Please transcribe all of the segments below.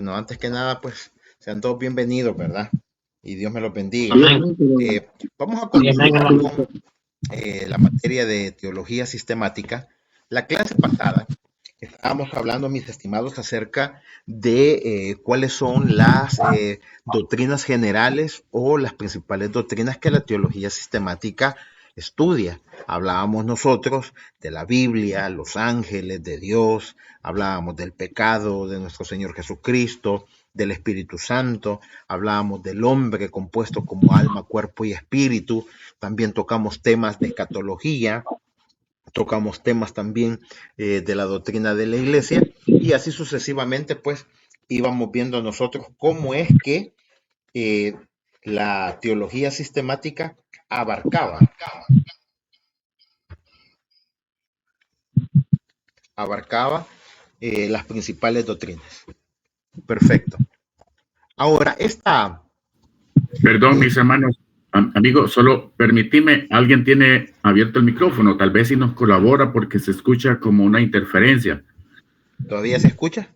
Bueno, antes que nada, pues sean todos bienvenidos, ¿verdad? Y Dios me los bendiga. Amén. Vamos a Amén, continuar hermano. con la materia de teología sistemática. La clase pasada estábamos hablando, mis estimados, acerca de cuáles son las doctrinas generales o las principales doctrinas que la teología sistemática estudia. Hablábamos nosotros de la Biblia, los ángeles, de Dios, hablábamos del pecado de nuestro Señor Jesucristo, del Espíritu Santo, hablábamos del hombre compuesto como alma, cuerpo y espíritu, también tocamos temas de escatología, tocamos temas también de la doctrina de la iglesia y así sucesivamente pues íbamos viendo nosotros cómo es que eh, la teología sistemática abarcaba las principales doctrinas. Perfecto. Ahora, Perdón, mis hermanos, amigos, solo permitime, alguien tiene abierto el micrófono, tal vez si nos colabora porque se escucha como una interferencia. ¿Todavía se escucha?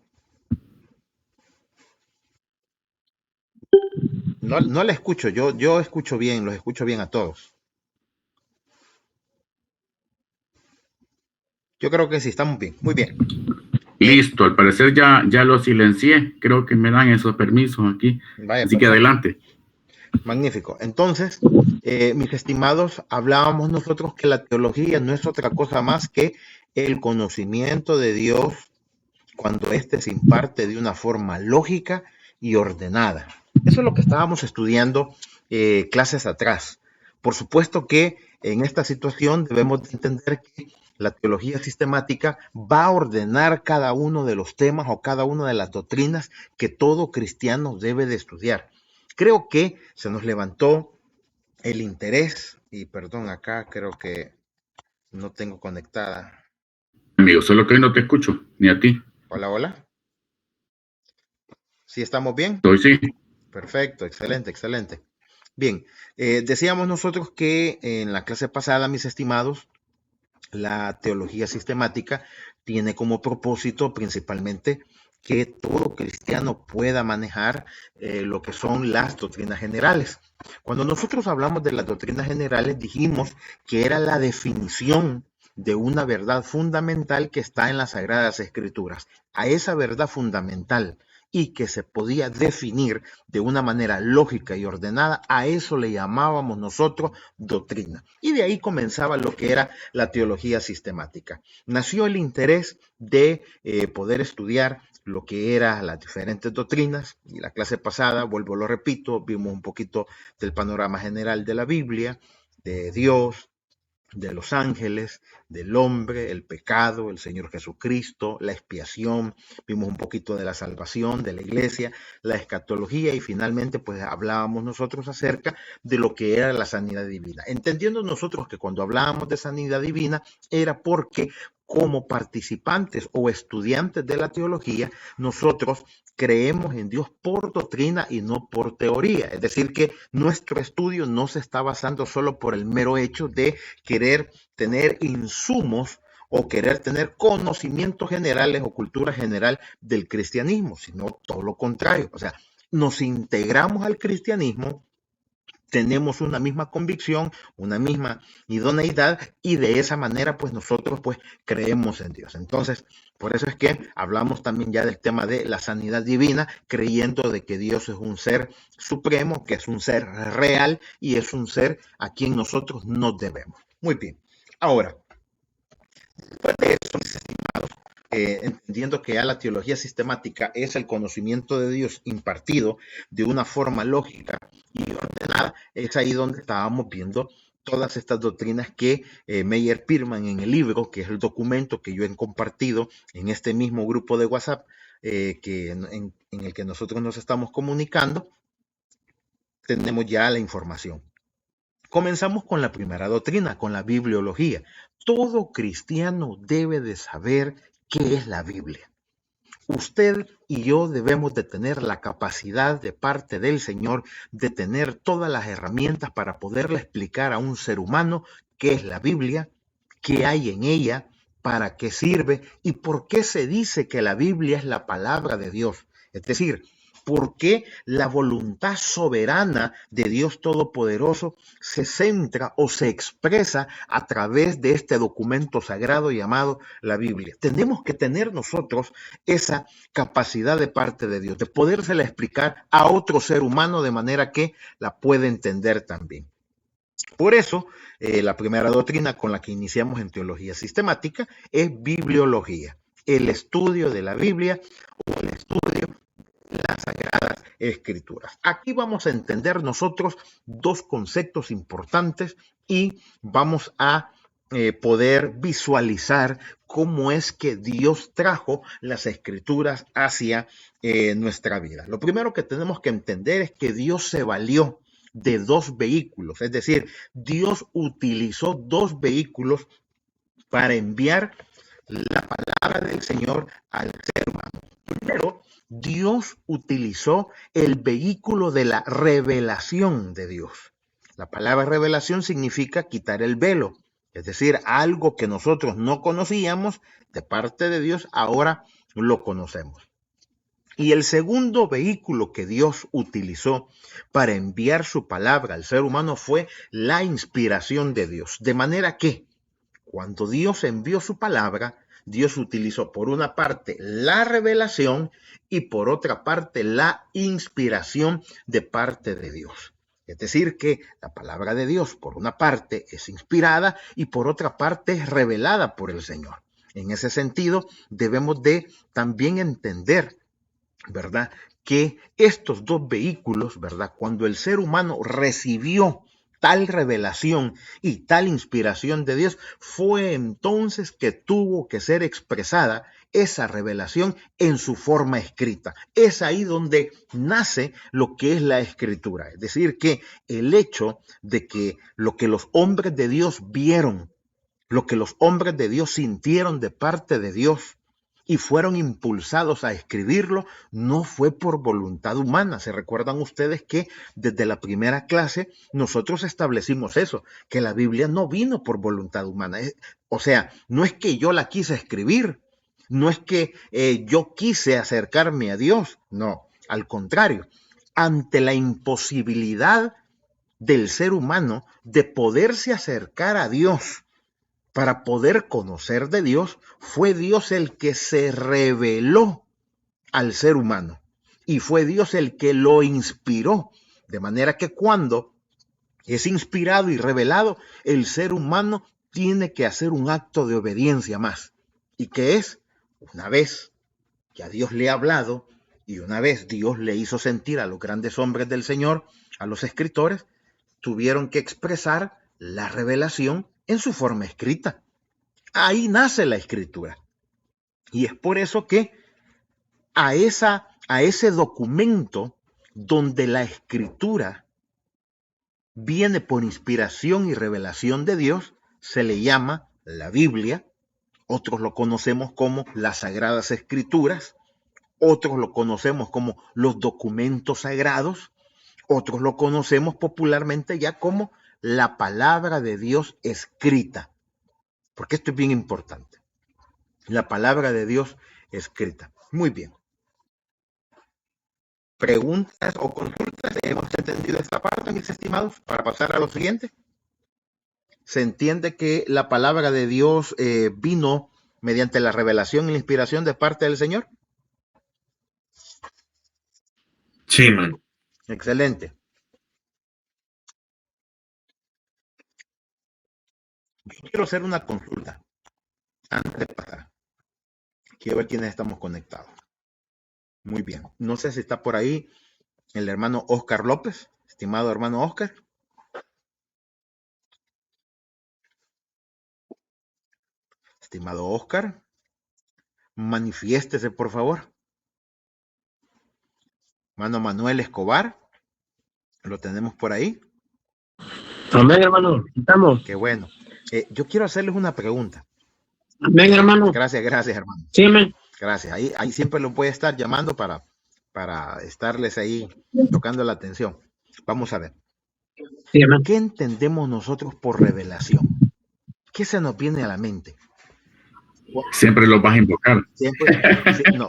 No la escucho, yo escucho bien, los escucho bien a todos. Yo creo que sí, estamos bien, muy bien. Listo, al parecer ya lo silencié, creo que me dan esos permisos aquí, Vaya, así que perfecto. adelante. Magnífico. Entonces, mis estimados, hablábamos nosotros que la teología no es otra cosa más que el conocimiento de Dios cuando éste se imparte de una forma lógica y ordenada. Eso es lo que estábamos estudiando clases atrás. Por supuesto que en esta situación debemos de entender que la teología sistemática va a ordenar cada uno de los temas o cada una de las doctrinas que todo cristiano debe de estudiar. Creo que se nos levantó el interés, y perdón, acá creo que no tengo conectada. Amigo, solo que hoy no te escucho, ni a ti. Hola, hola. ¿Sí estamos bien? Sí. Perfecto, excelente, excelente. Bien, decíamos nosotros que en la clase pasada, mis estimados, la teología sistemática tiene como propósito principalmente que todo cristiano pueda manejar lo que son las doctrinas generales. Cuando nosotros hablamos de las doctrinas generales, dijimos que era la definición de una verdad fundamental que está en las Sagradas Escrituras. A esa verdad fundamental y que se podía definir de una manera lógica y ordenada, a eso le llamábamos nosotros doctrina. Y de ahí comenzaba lo que era la teología sistemática. Nació el interés de poder estudiar lo que eran las diferentes doctrinas, y la clase pasada, vuelvo lo repito, vimos un poquito del panorama general de la Biblia, de Dios, de los ángeles, del hombre, el pecado, el Señor Jesucristo, la expiación, vimos un poquito de la salvación, de la iglesia, la escatología y finalmente pues hablábamos nosotros acerca de lo que era la sanidad divina. Entendiendo nosotros que cuando hablábamos de sanidad divina era porque como participantes o estudiantes de la teología, nosotros creemos en Dios por doctrina y no por teoría. Es decir, que nuestro estudio no se está basando solo por el mero hecho de querer tener insumos o querer tener conocimientos generales o cultura general del cristianismo, sino todo lo contrario. O sea, nos integramos al cristianismo, tenemos una misma convicción, una misma idoneidad y de esa manera pues nosotros pues creemos en Dios. Entonces, por eso es que hablamos también ya del tema de la sanidad divina, creyendo de que Dios es un ser supremo, que es un ser real y es un ser a quien nosotros nos debemos. Muy bien. Ahora, después de eso, mis estimados, entendiendo que ya la teología sistemática es el conocimiento de Dios impartido de una forma lógica y ordenada, es ahí donde estábamos viendo todas estas doctrinas que Meyer Pirman en el libro, que es el documento que yo he compartido en este mismo grupo de WhatsApp, en el que nosotros nos estamos comunicando, tenemos ya la información. Comenzamos con la primera doctrina, con la bibliología. Todo cristiano debe de saber qué es la Biblia. Usted y yo debemos de tener la capacidad de parte del Señor de tener todas las herramientas para poderle explicar a un ser humano qué es la Biblia, qué hay en ella, para qué sirve y por qué se dice que la Biblia es la palabra de Dios. Es decir, ¿por qué la voluntad soberana de Dios Todopoderoso se centra o se expresa a través de este documento sagrado llamado la Biblia? Tenemos que tener nosotros esa capacidad de parte de Dios, de podérsela explicar a otro ser humano de manera que la pueda entender también. Por eso, la primera doctrina con la que iniciamos en teología sistemática es bibliología, el estudio de la Biblia o el estudio de las Sagradas Escrituras. Aquí vamos a entender nosotros dos conceptos importantes y vamos a poder visualizar cómo es que Dios trajo las Escrituras hacia nuestra vida. Lo primero que tenemos que entender es que Dios se valió de dos vehículos, es decir, Dios utilizó dos vehículos para enviar la palabra del Señor al ser humano. Primero, Dios utilizó el vehículo de la revelación de Dios. La palabra revelación significa quitar el velo, es decir, algo que nosotros no conocíamos de parte de Dios, ahora lo conocemos. Y el segundo vehículo que Dios utilizó para enviar su palabra al ser humano fue la inspiración de Dios. De manera que cuando Dios envió su palabra, Dios utilizó por una parte la revelación y por otra parte la inspiración de parte de Dios. Es decir, que la palabra de Dios por una parte es inspirada y por otra parte es revelada por el Señor. En ese sentido, debemos de también entender, ¿verdad?, que estos dos vehículos, ¿verdad?, cuando el ser humano recibió tal revelación y tal inspiración de Dios, fue entonces que tuvo que ser expresada esa revelación en su forma escrita. Es ahí donde nace lo que es la escritura. Es decir, que el hecho de que lo que los hombres de Dios vieron, lo que los hombres de Dios sintieron de parte de Dios, y fueron impulsados a escribirlo, no fue por voluntad humana. ¿Se recuerdan ustedes que desde la primera clase nosotros establecimos eso, que la Biblia no vino por voluntad humana? O sea, no es que yo la quise escribir, no es que yo quise acercarme a Dios, no, al contrario, ante la imposibilidad del ser humano de poderse acercar a Dios, para poder conocer de Dios, fue Dios el que se reveló al ser humano y fue Dios el que lo inspiró. De manera que cuando es inspirado y revelado, el ser humano tiene que hacer un acto de obediencia más. ¿Y qué es? Una vez que a Dios le ha hablado y una vez Dios le hizo sentir a los grandes hombres del Señor, a los escritores, tuvieron que expresar la revelación en su forma escrita. Ahí nace la escritura. Y es por eso que a ese documento donde la escritura viene por inspiración y revelación de Dios, se le llama la Biblia. Otros lo conocemos como las Sagradas Escrituras. Otros lo conocemos como los documentos sagrados. Otros lo conocemos popularmente ya como la palabra de Dios escrita. Porque esto es bien importante. La palabra de Dios escrita. Muy bien. ¿Preguntas o consultas? ¿Hemos entendido esta parte, mis estimados? Para pasar a lo siguiente. Se entiende que la palabra de Dios vino mediante la revelación y la inspiración de parte del Señor. Sí, man. Excelente. Yo quiero hacer una consulta antes de pasar. Quiero ver quiénes estamos conectados. Muy bien. No sé si está por ahí el hermano Oscar López. Estimado hermano Oscar. Estimado Oscar, manifiéstese, por favor. Hermano Manuel Escobar, lo tenemos por ahí. Amén, hermano. Estamos. Qué bueno. Yo quiero hacerles una pregunta. Amén, hermano. Gracias, hermano. Sí, amén. Gracias. Ahí siempre lo voy a estar llamando para estarles ahí tocando la atención. Vamos a ver. Sí, amén. ¿Qué entendemos nosotros por revelación? ¿Qué se nos viene a la mente? Siempre los vas a invocar.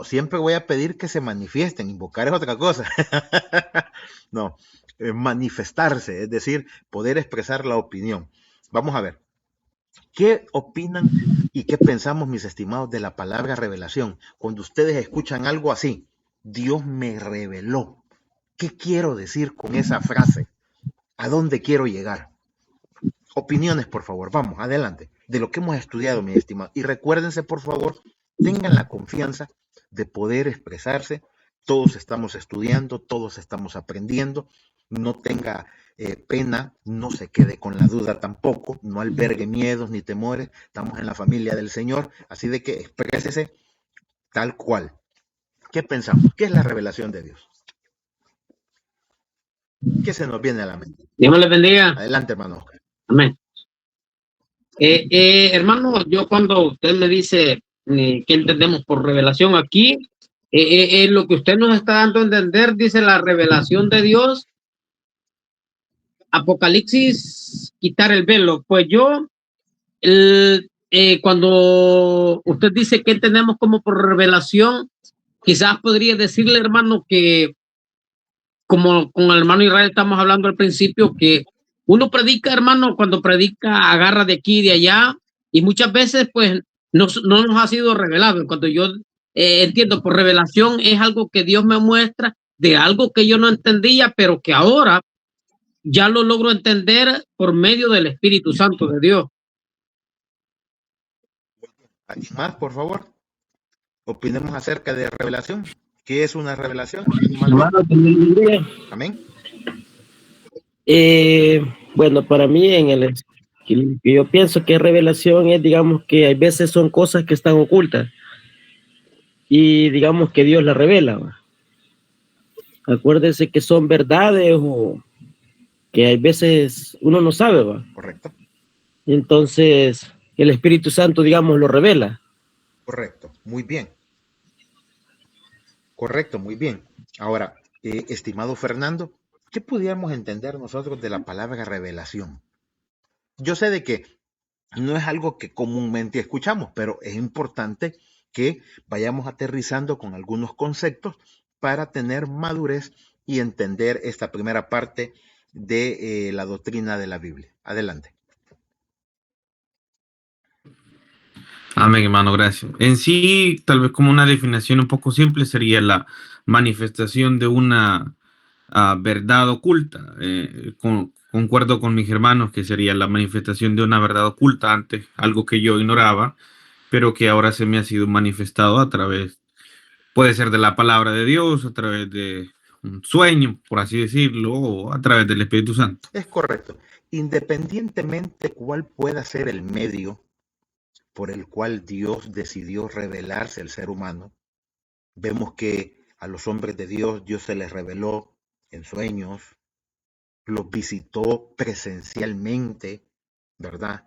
Siempre voy a pedir que se manifiesten. Invocar es otra cosa. No, manifestarse, es decir, poder expresar la opinión. Vamos a ver. ¿Qué opinan y qué pensamos, mis estimados, de la palabra revelación? Cuando ustedes escuchan algo así, Dios me reveló. ¿Qué quiero decir con esa frase? ¿A dónde quiero llegar? Opiniones, por favor. Vamos, adelante. De lo que hemos estudiado, mis estimados. Y recuérdense, por favor, tengan la confianza de poder expresarse. Todos estamos estudiando, todos estamos aprendiendo. No tenga pena, no se quede con la duda tampoco, no albergue miedos ni temores. Estamos en la familia del Señor, así de que exprésese tal cual. ¿Qué pensamos? ¿Qué es la revelación de Dios? ¿Qué se nos viene a la mente? Dios me les bendiga. Adelante, hermano Oscar. Amén. Hermano, yo cuando usted me dice ¿qué entendemos por revelación aquí? Lo que usted nos está dando a entender, dice la revelación de Dios, Apocalipsis, quitar el velo. Pues yo, cuando usted dice que entendemos como por revelación, quizás podría decirle, hermano, que como con el hermano Israel estamos hablando al principio, que uno predica, hermano, cuando predica agarra de aquí y de allá, y muchas veces pues no nos ha sido revelado. Cuando yo entiendo por revelación es algo que Dios me muestra de algo que yo no entendía, pero que ahora ya lo logro entender por medio del Espíritu Santo de Dios. ¿Alguien más, por favor? Opinemos acerca de revelación. ¿Qué es una revelación? Amén. Bueno, para mí yo pienso que revelación es, digamos, que hay veces son cosas que están ocultas y digamos que Dios las revela, ¿va? Acuérdense que son verdades o que hay veces uno no sabe, ¿va? Correcto. Entonces el Espíritu Santo, digamos, lo revela. Correcto, muy bien. Correcto, muy bien. Ahora, estimado Fernando, ¿qué pudiéramos entender nosotros de la palabra revelación? Yo sé de que no es algo que comúnmente escuchamos, pero es importante que vayamos aterrizando con algunos conceptos para tener madurez y entender esta primera parte de la doctrina de la Biblia. Adelante. Amén, hermano, gracias. En sí, tal vez como una definición un poco simple sería la manifestación de una verdad oculta. Concuerdo con mis hermanos que sería la manifestación de una verdad oculta antes, algo que yo ignoraba, pero que ahora se me ha sido manifestado a través, puede ser de la palabra de Dios, a través de un sueño, por así decirlo, o a través del Espíritu Santo. Es correcto. Independientemente cuál pueda ser el medio por el cual Dios decidió revelarse al ser humano, vemos que a los hombres de Dios, Dios se les reveló en sueños, los visitó presencialmente, ¿verdad?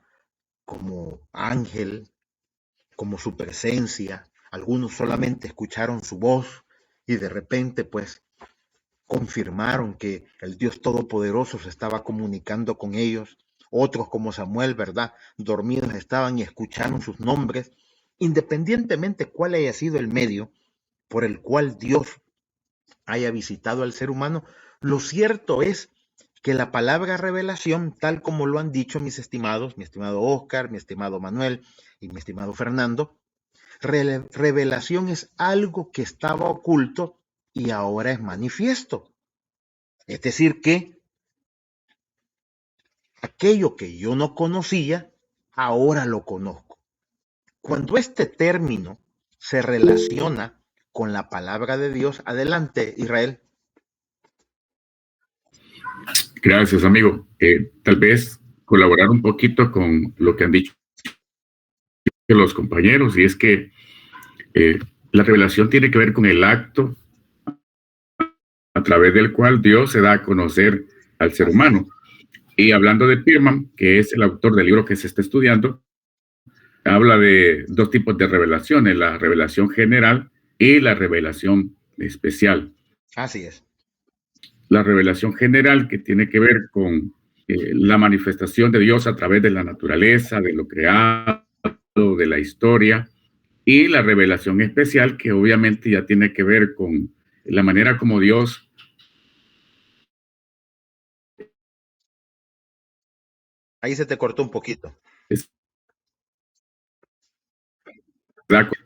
Como ángel, como su presencia. Algunos solamente escucharon su voz y de repente pues confirmaron que el Dios Todopoderoso se estaba comunicando con ellos. Otros como Samuel, ¿verdad? Dormidos estaban y escucharon sus nombres. Independientemente cuál haya sido el medio por el cual Dios haya visitado al ser humano, lo cierto es que la palabra revelación, tal como lo han dicho mis estimados, mi estimado Oscar, mi estimado Manuel y mi estimado Fernando, revelación es algo que estaba oculto y ahora es manifiesto. Es decir que aquello que yo no conocía, ahora lo conozco. Cuando este término se relaciona con la palabra de Dios, adelante, Israel. Gracias, amigo. Tal vez colaborar un poquito con lo que han dicho los compañeros, y es que la revelación tiene que ver con el acto a través del cual Dios se da a conocer al ser humano. Y hablando de Pierman, que es el autor del libro que se está estudiando, habla de dos tipos de revelaciones, la revelación general y la revelación especial. Así es. La revelación general, que tiene que ver con la manifestación de Dios a través de la naturaleza, de lo creado, de la historia, y la revelación especial, que obviamente ya tiene que ver con la manera como Dios Ahí se te cortó un poquito.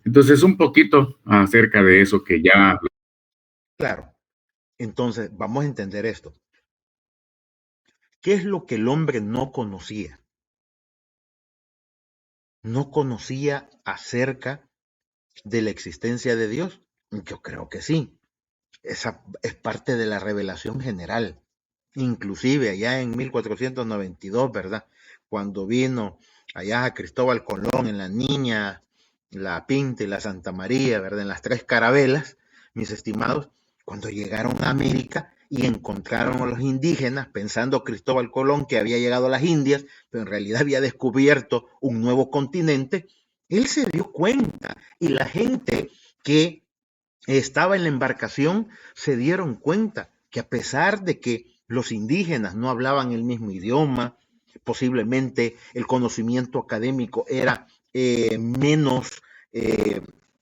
Entonces, un poquito acerca de eso que ya... Claro. Entonces, vamos a entender esto. ¿Qué es lo que el hombre no conocía? ¿No conocía acerca de la existencia de Dios? Yo creo que sí. Esa es parte de la revelación general. Inclusive allá en 1492, ¿verdad? Cuando vino allá a Cristóbal Colón en la Niña, la Pinta y la Santa María, ¿verdad? En las 3 carabelas, mis estimados, cuando llegaron a América y encontraron a los indígenas, pensando Cristóbal Colón que había llegado a las Indias, pero en realidad había descubierto un nuevo continente, él se dio cuenta y la gente que estaba en la embarcación se dieron cuenta que a pesar de que los indígenas no hablaban el mismo idioma, posiblemente el conocimiento académico era menos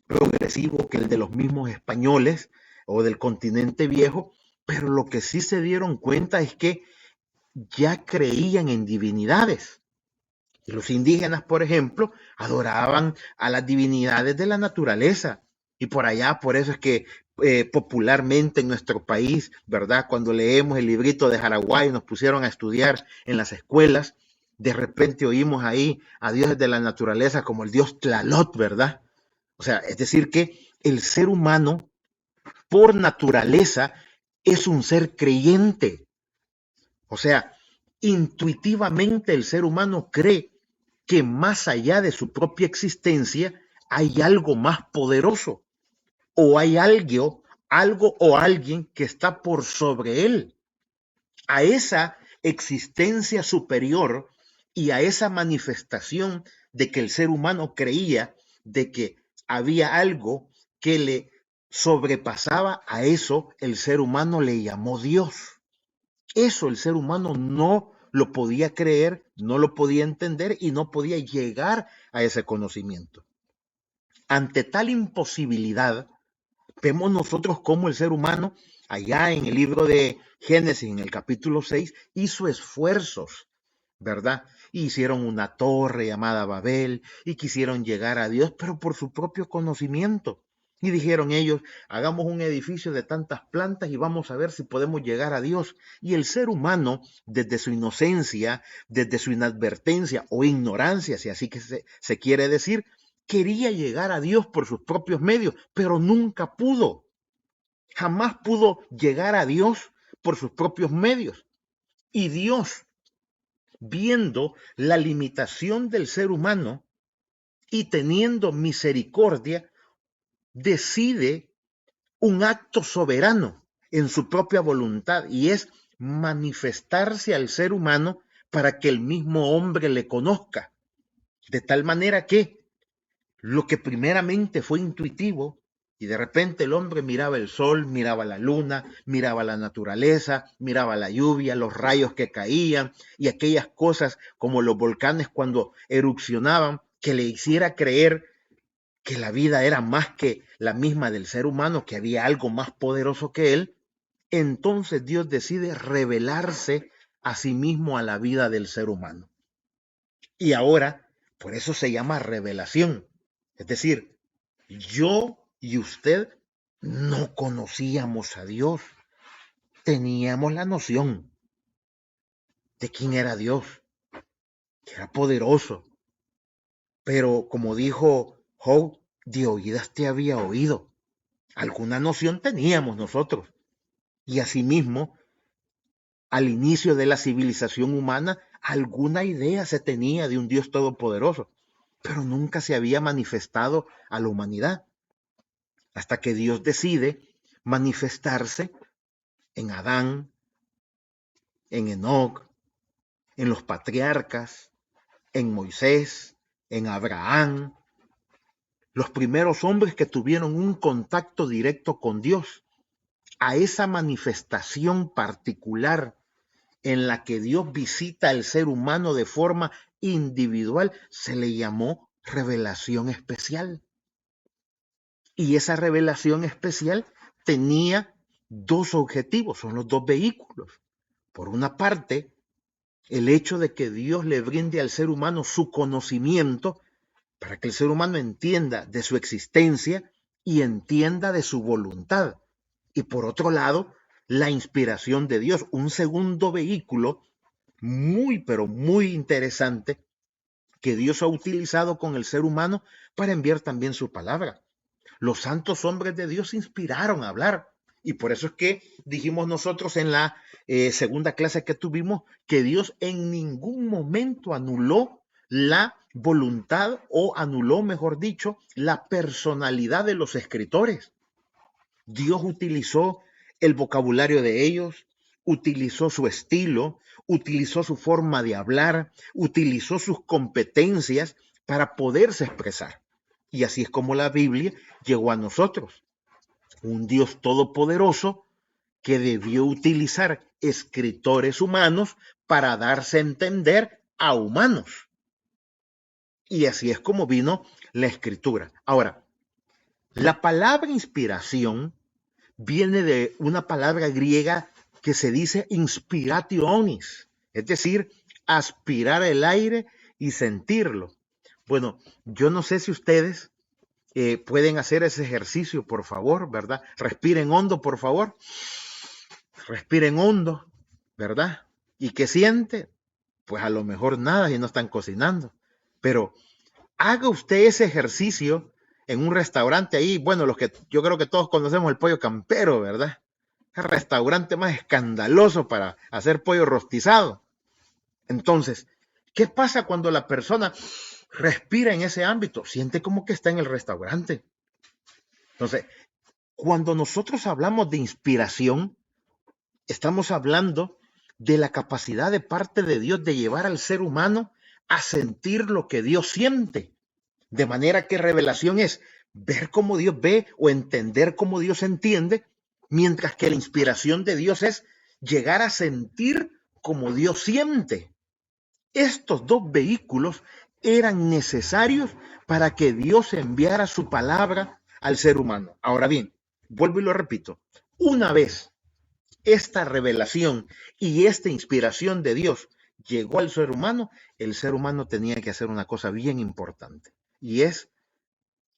progresivo que el de los mismos españoles o del continente viejo, pero lo que sí se dieron cuenta es que ya creían en divinidades. Y los indígenas, por ejemplo, adoraban a las divinidades de la naturaleza. Y por allá, por eso es que popularmente en nuestro país, ¿verdad? Cuando leemos el librito de Jaraguay, nos pusieron a estudiar en las escuelas, de repente oímos ahí a dioses de la naturaleza como el dios Tlaloc, ¿verdad? O sea, es decir que el ser humano, por naturaleza, es un ser creyente. O sea, intuitivamente el ser humano cree que más allá de su propia existencia hay algo más poderoso o hay algo o alguien que está por sobre él. A esa existencia superior y a esa manifestación de que el ser humano creía de que había algo que le sobrepasaba, a eso el ser humano le llamó Dios. Eso el ser humano no lo podía creer, no lo podía entender y no podía llegar a ese conocimiento. Ante tal imposibilidad, vemos nosotros cómo el ser humano, allá en el libro de Génesis, en el capítulo 6, hizo esfuerzos, ¿verdad? Hicieron una torre llamada Babel y quisieron llegar a Dios, pero por su propio conocimiento. Y dijeron ellos, hagamos un edificio de tantas plantas y vamos a ver si podemos llegar a Dios. Y el ser humano, desde su inocencia, desde su inadvertencia o ignorancia, si así que se quiere decir, quería llegar a Dios por sus propios medios, pero nunca pudo. Jamás pudo llegar a Dios por sus propios medios. Y Dios, viendo la limitación del ser humano y teniendo misericordia, decide un acto soberano en su propia voluntad y es manifestarse al ser humano para que el mismo hombre le conozca. De tal manera que lo que primeramente fue intuitivo, y de repente el hombre miraba el sol, miraba la luna, miraba la naturaleza, miraba la lluvia, los rayos que caían y aquellas cosas como los volcanes cuando erupcionaban, que le hiciera creer que la vida era más que la misma del ser humano, que había algo más poderoso que él. Entonces Dios decide revelarse a sí mismo a la vida del ser humano. Y ahora, por eso se llama revelación. Es decir, yo y usted no conocíamos a Dios. Teníamos la noción de quién era Dios, que era poderoso. Pero como dijo Job, de oídas te había oído. Alguna noción teníamos nosotros. Y asimismo, al inicio de la civilización humana, alguna idea se tenía de un Dios todopoderoso, pero nunca se había manifestado a la humanidad. Hasta que Dios decide manifestarse en Adán, en Enoc, en los patriarcas, en Moisés, en Abraham, los primeros hombres que tuvieron un contacto directo con Dios. A esa manifestación particular en la que Dios visita al ser humano de forma individual se le llamó revelación especial. Y esa revelación especial tenía dos objetivos, son los dos vehículos. Por una parte, el hecho de que Dios le brinde al ser humano su conocimiento para que el ser humano entienda de su existencia y entienda de su voluntad. Y por otro lado, la inspiración de Dios, un segundo vehículo muy, pero muy interesante que Dios ha utilizado con el ser humano para enviar también su palabra. Los santos hombres de Dios se inspiraron a hablar. Y por eso es que dijimos nosotros en la segunda clase que tuvimos que Dios en ningún momento anuló la voluntad o anuló, mejor dicho, la personalidad de los escritores. Dios utilizó el vocabulario de ellos, utilizó su estilo, utilizó su forma de hablar, utilizó sus competencias para poderse expresar. Y así es como la Biblia llegó a nosotros. Un Dios todopoderoso que debió utilizar escritores humanos para darse a entender a humanos. Y así es como vino la escritura. Ahora, la palabra inspiración viene de una palabra griega que se dice inspirationis, es decir, aspirar el aire y sentirlo. Bueno, yo no sé si ustedes pueden hacer ese ejercicio, por favor, ¿verdad? Respiren hondo, por favor. Respiren hondo, ¿verdad? ¿Y qué siente? Pues a lo mejor nada y no están cocinando. Pero haga usted ese ejercicio en un restaurante ahí, bueno, los que yo creo que todos conocemos el pollo campero, ¿verdad? El restaurante más escandaloso para hacer pollo rostizado. Entonces, ¿qué pasa cuando la persona respira en ese ámbito? Siente como que está en el restaurante. Entonces, cuando nosotros hablamos de inspiración, estamos hablando de la capacidad de parte de Dios de llevar al ser humano a sentir lo que Dios siente. De manera que revelación es ver cómo Dios ve o entender cómo Dios entiende, mientras que la inspiración de Dios es llegar a sentir como Dios siente. Estos dos vehículos eran necesarios para que Dios enviara su palabra al ser humano. Ahora bien, vuelvo y lo repito, una vez esta revelación y esta inspiración de Dios llegó al ser humano, el ser humano tenía que hacer una cosa bien importante, y es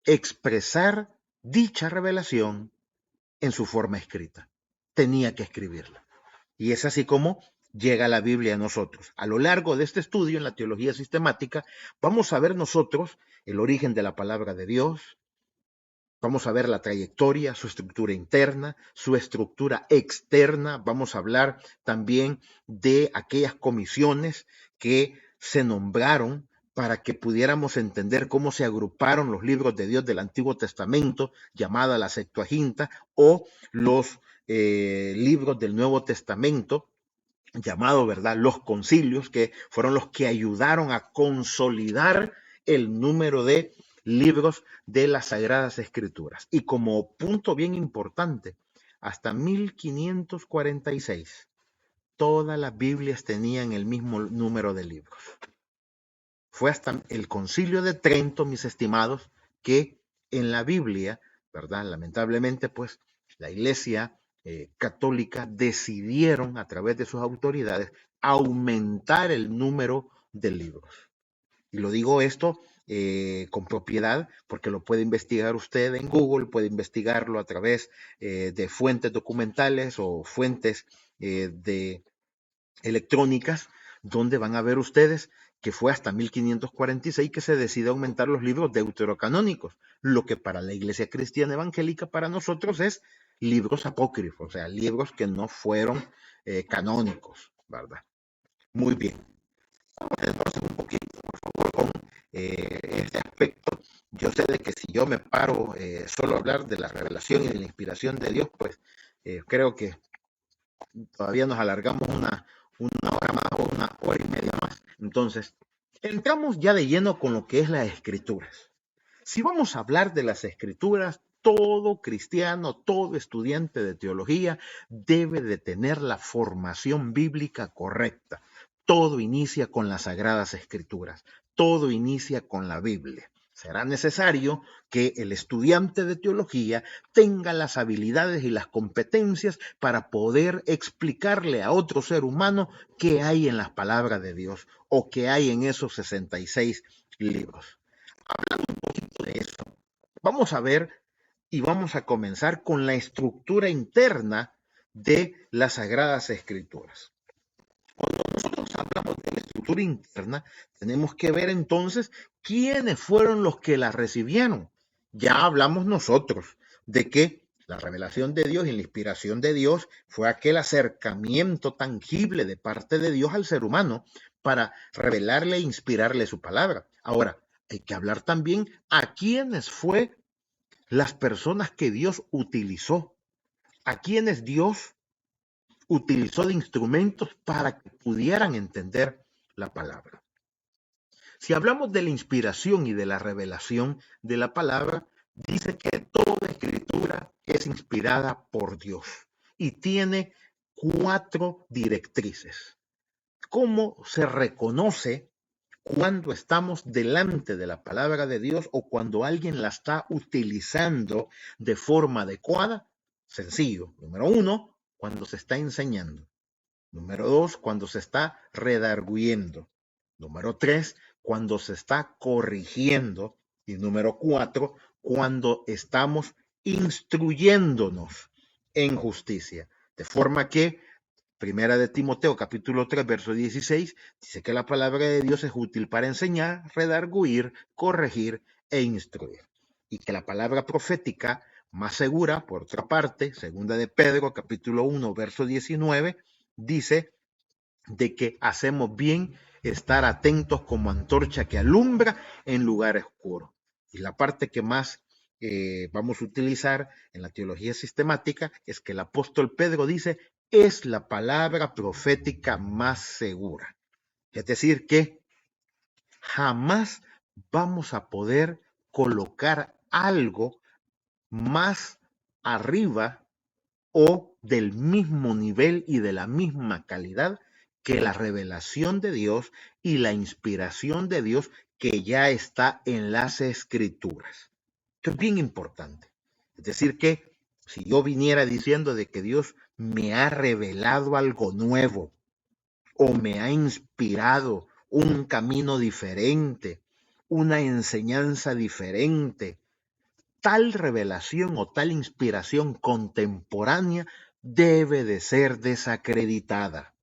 expresar dicha revelación en su forma escrita. Tenía que escribirla. Y es así como llega la Biblia a nosotros. A lo largo de este estudio en la teología sistemática, vamos a ver nosotros el origen de la palabra de Dios, vamos a ver la trayectoria, su estructura interna, su estructura externa. Vamos a hablar también de aquellas comisiones que se nombraron para que pudiéramos entender cómo se agruparon los libros de Dios del Antiguo Testamento, llamada la Septuaginta, o los libros del Nuevo Testamento, llamado, ¿verdad?, los concilios, que fueron los que ayudaron a consolidar el número de libros de las Sagradas Escrituras. Y como punto bien importante, hasta 1546, todas las Biblias tenían el mismo número de libros. Fue hasta el Concilio de Trento, mis estimados, que en la Biblia, ¿verdad?, lamentablemente, pues, la Iglesia católica decidieron, a través de sus autoridades, aumentar el número de libros. Y lo digo esto con propiedad, porque lo puede investigar usted en Google, puede investigarlo a través de fuentes documentales o fuentes electrónicas, donde van a ver ustedes que fue hasta 1546 que se decidió aumentar los libros deuterocanónicos, lo que para la Iglesia Cristiana Evangélica, para nosotros, es libros apócrifos, o sea, libros que no fueron canónicos, ¿verdad? Muy bien. Vamos entonces un poquito, por favor, con este aspecto. Yo sé de que si yo me paro solo a hablar de la revelación y de la inspiración de Dios, pues creo que todavía nos alargamos una hora más o una hora y media más. Entonces, entramos ya de lleno con lo que es las escrituras. Si vamos a hablar de las escrituras, todo cristiano, todo estudiante de teología debe de tener la formación bíblica correcta. Todo inicia con las Sagradas Escrituras. Todo inicia con la Biblia. Será necesario que el estudiante de teología tenga las habilidades y las competencias para poder explicarle a otro ser humano qué hay en las palabras de Dios o qué hay en esos 66 libros. Hablando un poquito de eso, vamos a ver y vamos a comenzar con la estructura interna de las Sagradas Escrituras. Cuando nosotros hablamos de la estructura interna, tenemos que ver entonces quiénes fueron los que la recibieron. Ya hablamos nosotros de que la revelación de Dios y la inspiración de Dios fue aquel acercamiento tangible de parte de Dios al ser humano para revelarle e inspirarle su palabra. Ahora, hay que hablar también a quiénes fue las personas que Dios utilizó, a quienes Dios utilizó de instrumentos para que pudieran entender la palabra. Si hablamos de la inspiración y de la revelación de la palabra, dice que toda escritura es inspirada por Dios y tiene 4 directrices. ¿Cómo se reconoce cuando estamos delante de la palabra de Dios o cuando alguien la está utilizando de forma adecuada? Sencillo. Número 1, cuando se está enseñando. Número 2, cuando se está redarguyendo. Número 3, cuando se está corrigiendo. Y número 4, cuando estamos instruyéndonos en justicia. De forma que Primera de Timoteo, capítulo 3, verso 16, dice que la palabra de Dios es útil para enseñar, redarguir, corregir e instruir. Y que la palabra profética más segura, por otra parte, segunda de Pedro, capítulo 1, verso 19, dice de que hacemos bien estar atentos como antorcha que alumbra en lugar oscuro. Y la parte que más vamos a utilizar en la teología sistemática es que el apóstol Pedro dice es la palabra profética más segura. Es decir, que jamás vamos a poder colocar algo más arriba o del mismo nivel y de la misma calidad que la revelación de Dios y la inspiración de Dios que ya está en las Escrituras. Esto es bien importante. Es decir, que si yo viniera diciendo de que Dios me ha revelado algo nuevo o me ha inspirado un camino diferente, una enseñanza diferente, tal revelación o tal inspiración contemporánea debe de ser desacreditada.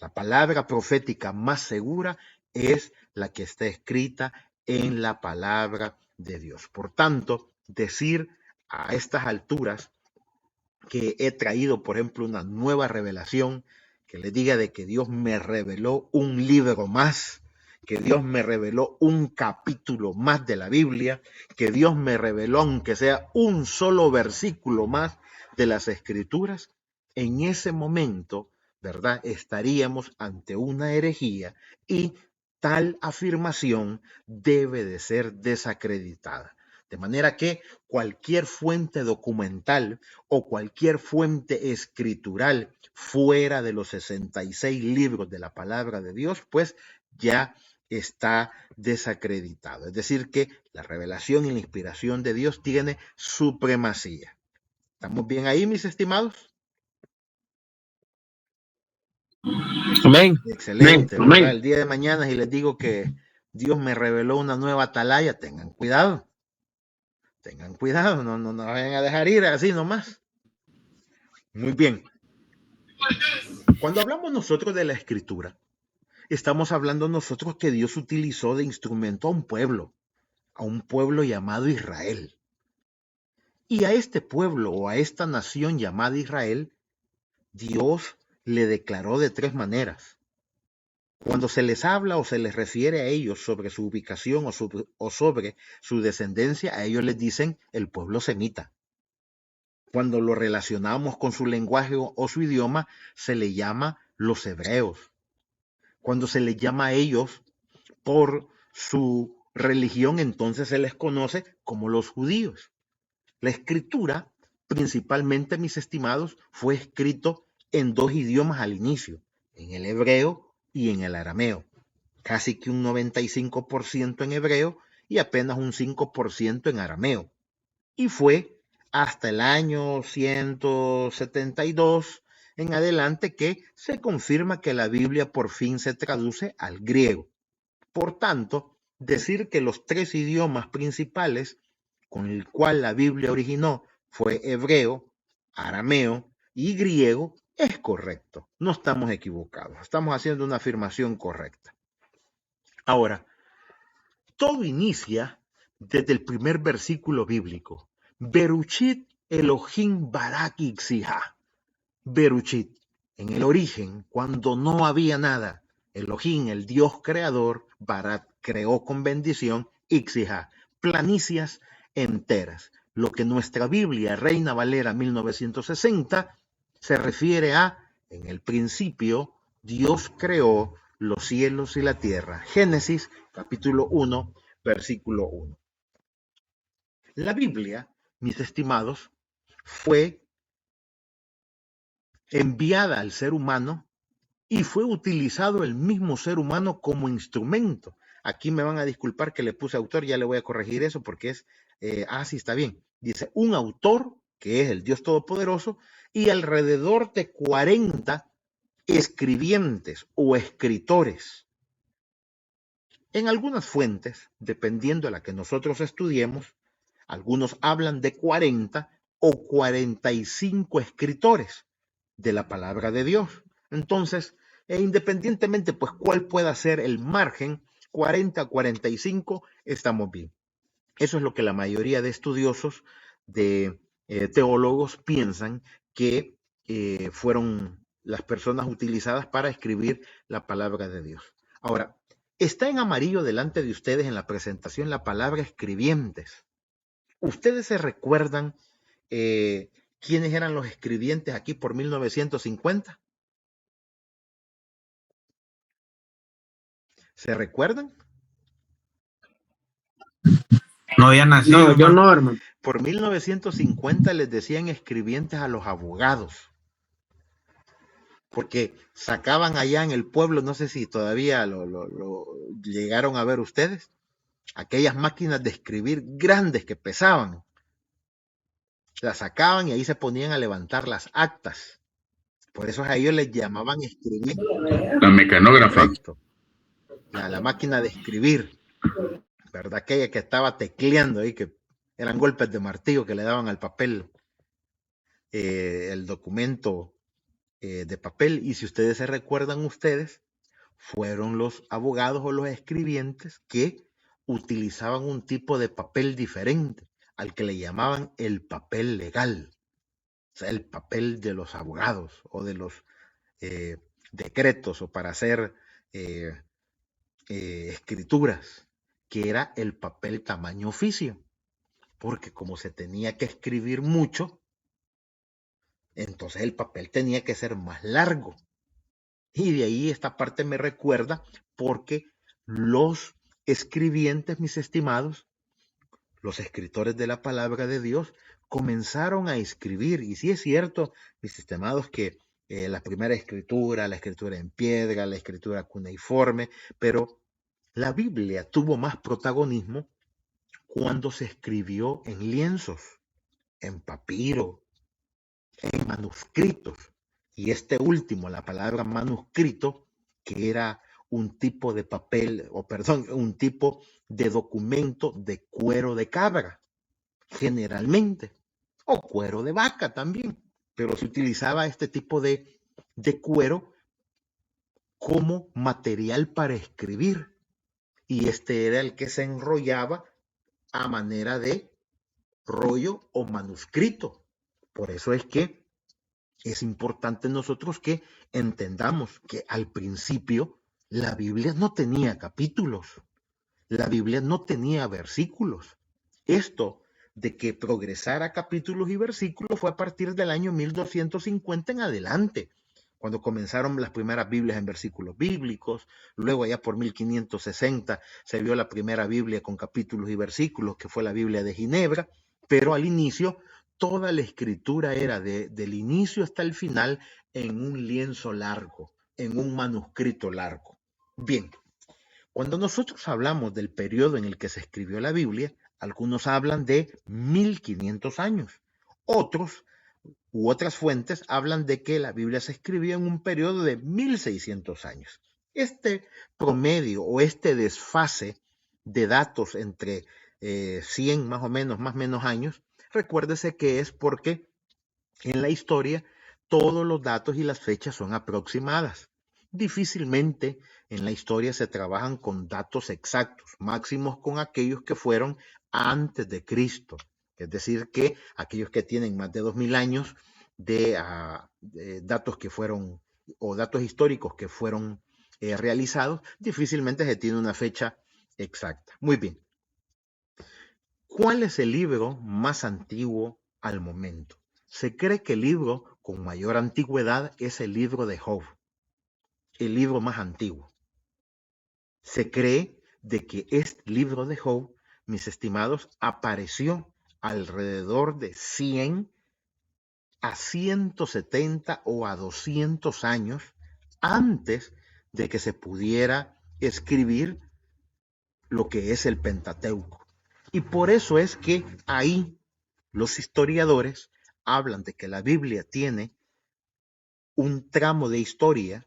La palabra profética más segura es la que está escrita en la palabra de Dios. Por tanto, decir a estas alturas que he traído, por ejemplo, una nueva revelación, que les diga de que Dios me reveló un libro más, que Dios me reveló un capítulo más de la Biblia, que Dios me reveló, aunque sea un solo versículo más de las Escrituras, en ese momento, ¿verdad?, estaríamos ante una herejía y tal afirmación debe de ser desacreditada. De manera que cualquier fuente documental o cualquier fuente escritural fuera de los 66 libros de la palabra de Dios, pues ya está desacreditado. Es decir, que la revelación y la inspiración de Dios tiene supremacía. ¿Estamos bien ahí, mis estimados? Amén. Excelente. Amén. El día de mañana, si les digo que Dios me reveló una nueva atalaya, tengan cuidado. Tengan cuidado, no vayan a dejar ir así nomás. Muy bien. Cuando hablamos nosotros de la Escritura, estamos hablando nosotros que Dios utilizó de instrumento a un pueblo llamado Israel. Y a este pueblo o a esta nación llamada Israel, Dios le declaró de 3 maneras. Cuando se les habla o se les refiere a ellos sobre su ubicación o sobre su descendencia, a ellos les dicen el pueblo semita. Cuando lo relacionamos con su lenguaje o su idioma, se le llama los hebreos. Cuando se les llama a ellos por su religión, entonces se les conoce como los judíos. La escritura, principalmente, mis estimados, fue escrito en 2 idiomas al inicio, en el hebreo y en el arameo. Casi que un 95% en hebreo y apenas un 5% en arameo. Y fue hasta el año 172 en adelante que se confirma que la Biblia por fin se traduce al griego. Por tanto, decir que los 3 idiomas principales con el cual la Biblia originó fue hebreo, arameo y griego es correcto. No estamos equivocados. Estamos haciendo una afirmación correcta. Ahora, todo inicia desde el primer versículo bíblico. Beruchit Elohim barak itzihah. Beruchit, en el origen, cuando no había nada, Elohim, el Dios creador, barak, creó con bendición, itzihah, planicias enteras. Lo que nuestra Biblia, Reina Valera 1960, se refiere a, en el principio, Dios creó los cielos y la tierra. Génesis, capítulo 1, versículo 1. La Biblia, mis estimados, fue enviada al ser humano y fue utilizado el mismo ser humano como instrumento. Aquí me van a disculpar que le puse autor, ya le voy a corregir eso porque es, sí, está bien. Dice, un autor, que es el Dios Todopoderoso, y alrededor de 40 escribientes o escritores. En algunas fuentes, dependiendo de la que nosotros estudiemos, algunos hablan de 40 o 45 escritores de la palabra de Dios. Entonces, independientemente, pues, cuál pueda ser el margen, 40 a 45, estamos bien. Eso es lo que la mayoría de estudiosos, de teólogos, piensan que fueron las personas utilizadas para escribir la palabra de Dios. Ahora, está en amarillo delante de ustedes en la presentación la palabra escribientes. ¿Ustedes se recuerdan quiénes eran los escribientes aquí por 1950? ¿Se recuerdan? No había nacido. No, yo no, hermano. Por 1950 les decían escribientes a los abogados, porque sacaban allá en el pueblo, no sé si todavía lo llegaron a ver ustedes, aquellas máquinas de escribir grandes que pesaban. Las sacaban y ahí se ponían a levantar las actas. Por eso a ellos les llamaban escribir. La mecanógrafa. Correcto. La máquina de escribir, ¿verdad? Aquella que estaba tecleando ahí, que eran golpes de martillo que le daban al papel, el documento de papel. Y si ustedes se recuerdan ustedes, fueron los abogados o los escribientes que utilizaban un tipo de papel diferente al que le llamaban el papel legal, o sea, el papel de los abogados o de los decretos o para hacer escrituras, que era el papel tamaño oficio, porque como se tenía que escribir mucho, entonces el papel tenía que ser más largo. Y de ahí esta parte me recuerda porque los escribientes, mis estimados, los escritores de la palabra de Dios, comenzaron a escribir. Y sí es cierto, mis estimados, que la primera escritura, la escritura en piedra, la escritura cuneiforme, pero la Biblia tuvo más protagonismo cuando se escribió en lienzos, en papiro, en manuscritos. Y este último, la palabra manuscrito, que era un tipo de papel, un tipo de documento de cuero de cabra, generalmente, o cuero de vaca también, pero se utilizaba este tipo de cuero como material para escribir, y este era el que se enrollaba a manera de rollo o manuscrito. Por eso es que es importante nosotros que entendamos que al principio la Biblia no tenía capítulos, la Biblia no tenía versículos. Esto de que progresara capítulos y versículos fue a partir del año 1250 en adelante, cuando comenzaron las primeras Biblias en versículos bíblicos. Luego allá por 1560 se vio la primera Biblia con capítulos y versículos, que fue la Biblia de Ginebra, pero al inicio toda la escritura era del inicio hasta el final en un lienzo largo, en un manuscrito largo. Bien, Cuando nosotros hablamos del periodo en el que se escribió la Biblia, algunos hablan de 1500 años. Otros u otras fuentes hablan de que la Biblia se escribió en un periodo de 1600 años. Este promedio o este desfase de datos entre 100 más o menos años, recuérdese que es porque en la historia todos los datos y las fechas son aproximadas. Difícilmente en la historia se trabajan con datos exactos, máximos con aquellos que fueron antes de Cristo. Es decir, que aquellos que tienen más de 2000 años de datos que fueron, o datos históricos que fueron realizados, difícilmente se tiene una fecha exacta. Muy bien. ¿Cuál es el libro más antiguo al momento? Se cree que el libro con mayor antigüedad es el libro de Job, el libro más antiguo. Se cree de que este libro de Job, mis estimados, apareció alrededor de 100 a 170 o a 200 años antes de que se pudiera escribir lo que es el Pentateuco. Y por eso es que ahí los historiadores hablan de que la Biblia tiene un tramo de historia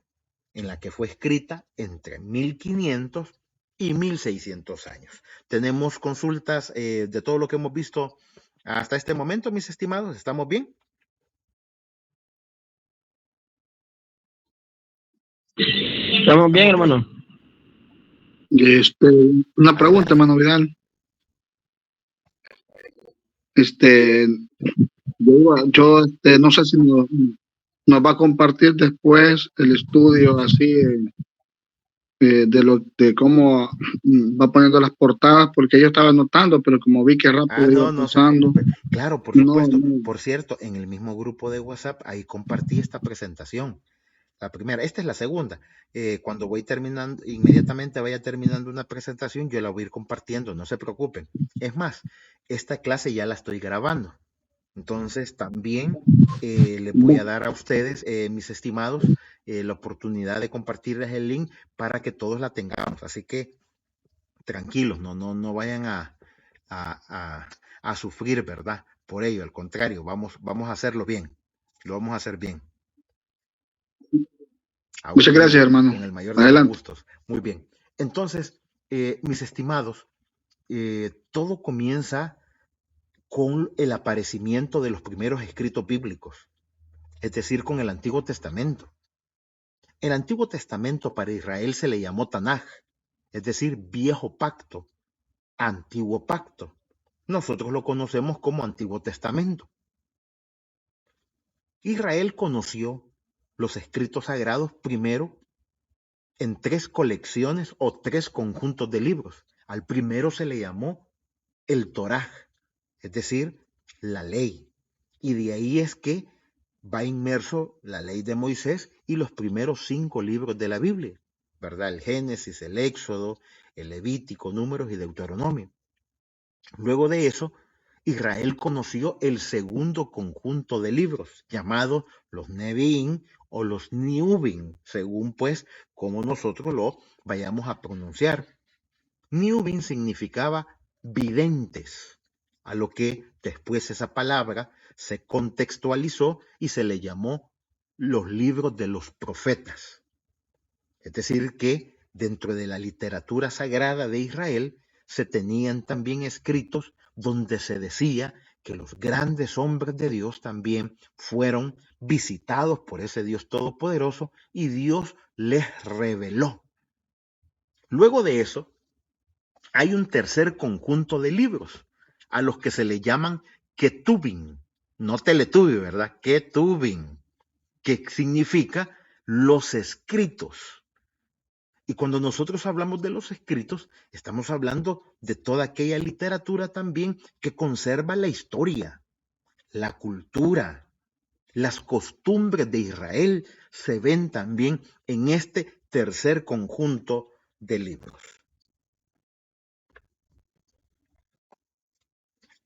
en la que fue escrita entre 1500 y 1600 años. Tenemos consultas de todo lo que hemos visto hasta este momento, mis estimados. ¿Estamos bien? Estamos bien, hermano. Una pregunta, hermano Vidal. Yo no sé si nos va a compartir después el estudio así de cómo va poniendo las portadas, porque yo estaba anotando, pero como vi que rápido iba pasando. Claro, por supuesto. Por cierto, en el mismo grupo de WhatsApp, ahí compartí esta presentación. La primera, esta es la segunda. Cuando voy terminando, inmediatamente vaya terminando una presentación, yo la voy a ir compartiendo, no se preocupen. Es más, esta clase ya la estoy grabando. Entonces también les voy a dar a ustedes, mis estimados, la oportunidad de compartirles el link para que todos la tengamos. Así que tranquilos, no vayan a sufrir, ¿verdad? Por ello, al contrario, vamos a hacerlo bien. Lo vamos a hacer bien. Muchas gracias, hermano. Con el mayor de los gustos. Muy bien. Entonces, mis estimados, todo comienza con el aparecimiento de los primeros escritos bíblicos, es decir, con el Antiguo Testamento. El Antiguo Testamento para Israel se le llamó Tanaj, es decir, Viejo Pacto, Antiguo Pacto. Nosotros lo conocemos como Antiguo Testamento. Israel conoció los escritos sagrados primero en 3 colecciones o 3 conjuntos de libros. Al primero se le llamó el Toraj, es decir, la ley. Y de ahí es que va inmerso la ley de Moisés y los primeros 5 libros de la Biblia, ¿verdad? El Génesis, el Éxodo, el Levítico, Números y Deuteronomio. Luego de eso, Israel conoció el segundo conjunto de libros, llamados los Nevi'im o los Niubim, según pues como nosotros lo vayamos a pronunciar. Niubim significaba videntes, a lo que después esa palabra se contextualizó y se le llamó los libros de los profetas. Es decir, que dentro de la literatura sagrada de Israel se tenían también escritos donde se decía que los grandes hombres de Dios también fueron visitados por ese Dios todopoderoso y Dios les reveló. Luego de eso, hay un tercer conjunto de libros a los que se le llaman Ketubim, no Teletubby, ¿verdad? Ketubim, que significa los escritos. Y cuando nosotros hablamos de los escritos, estamos hablando de toda aquella literatura también que conserva la historia, la cultura, las costumbres de Israel se ven también en este tercer conjunto de libros.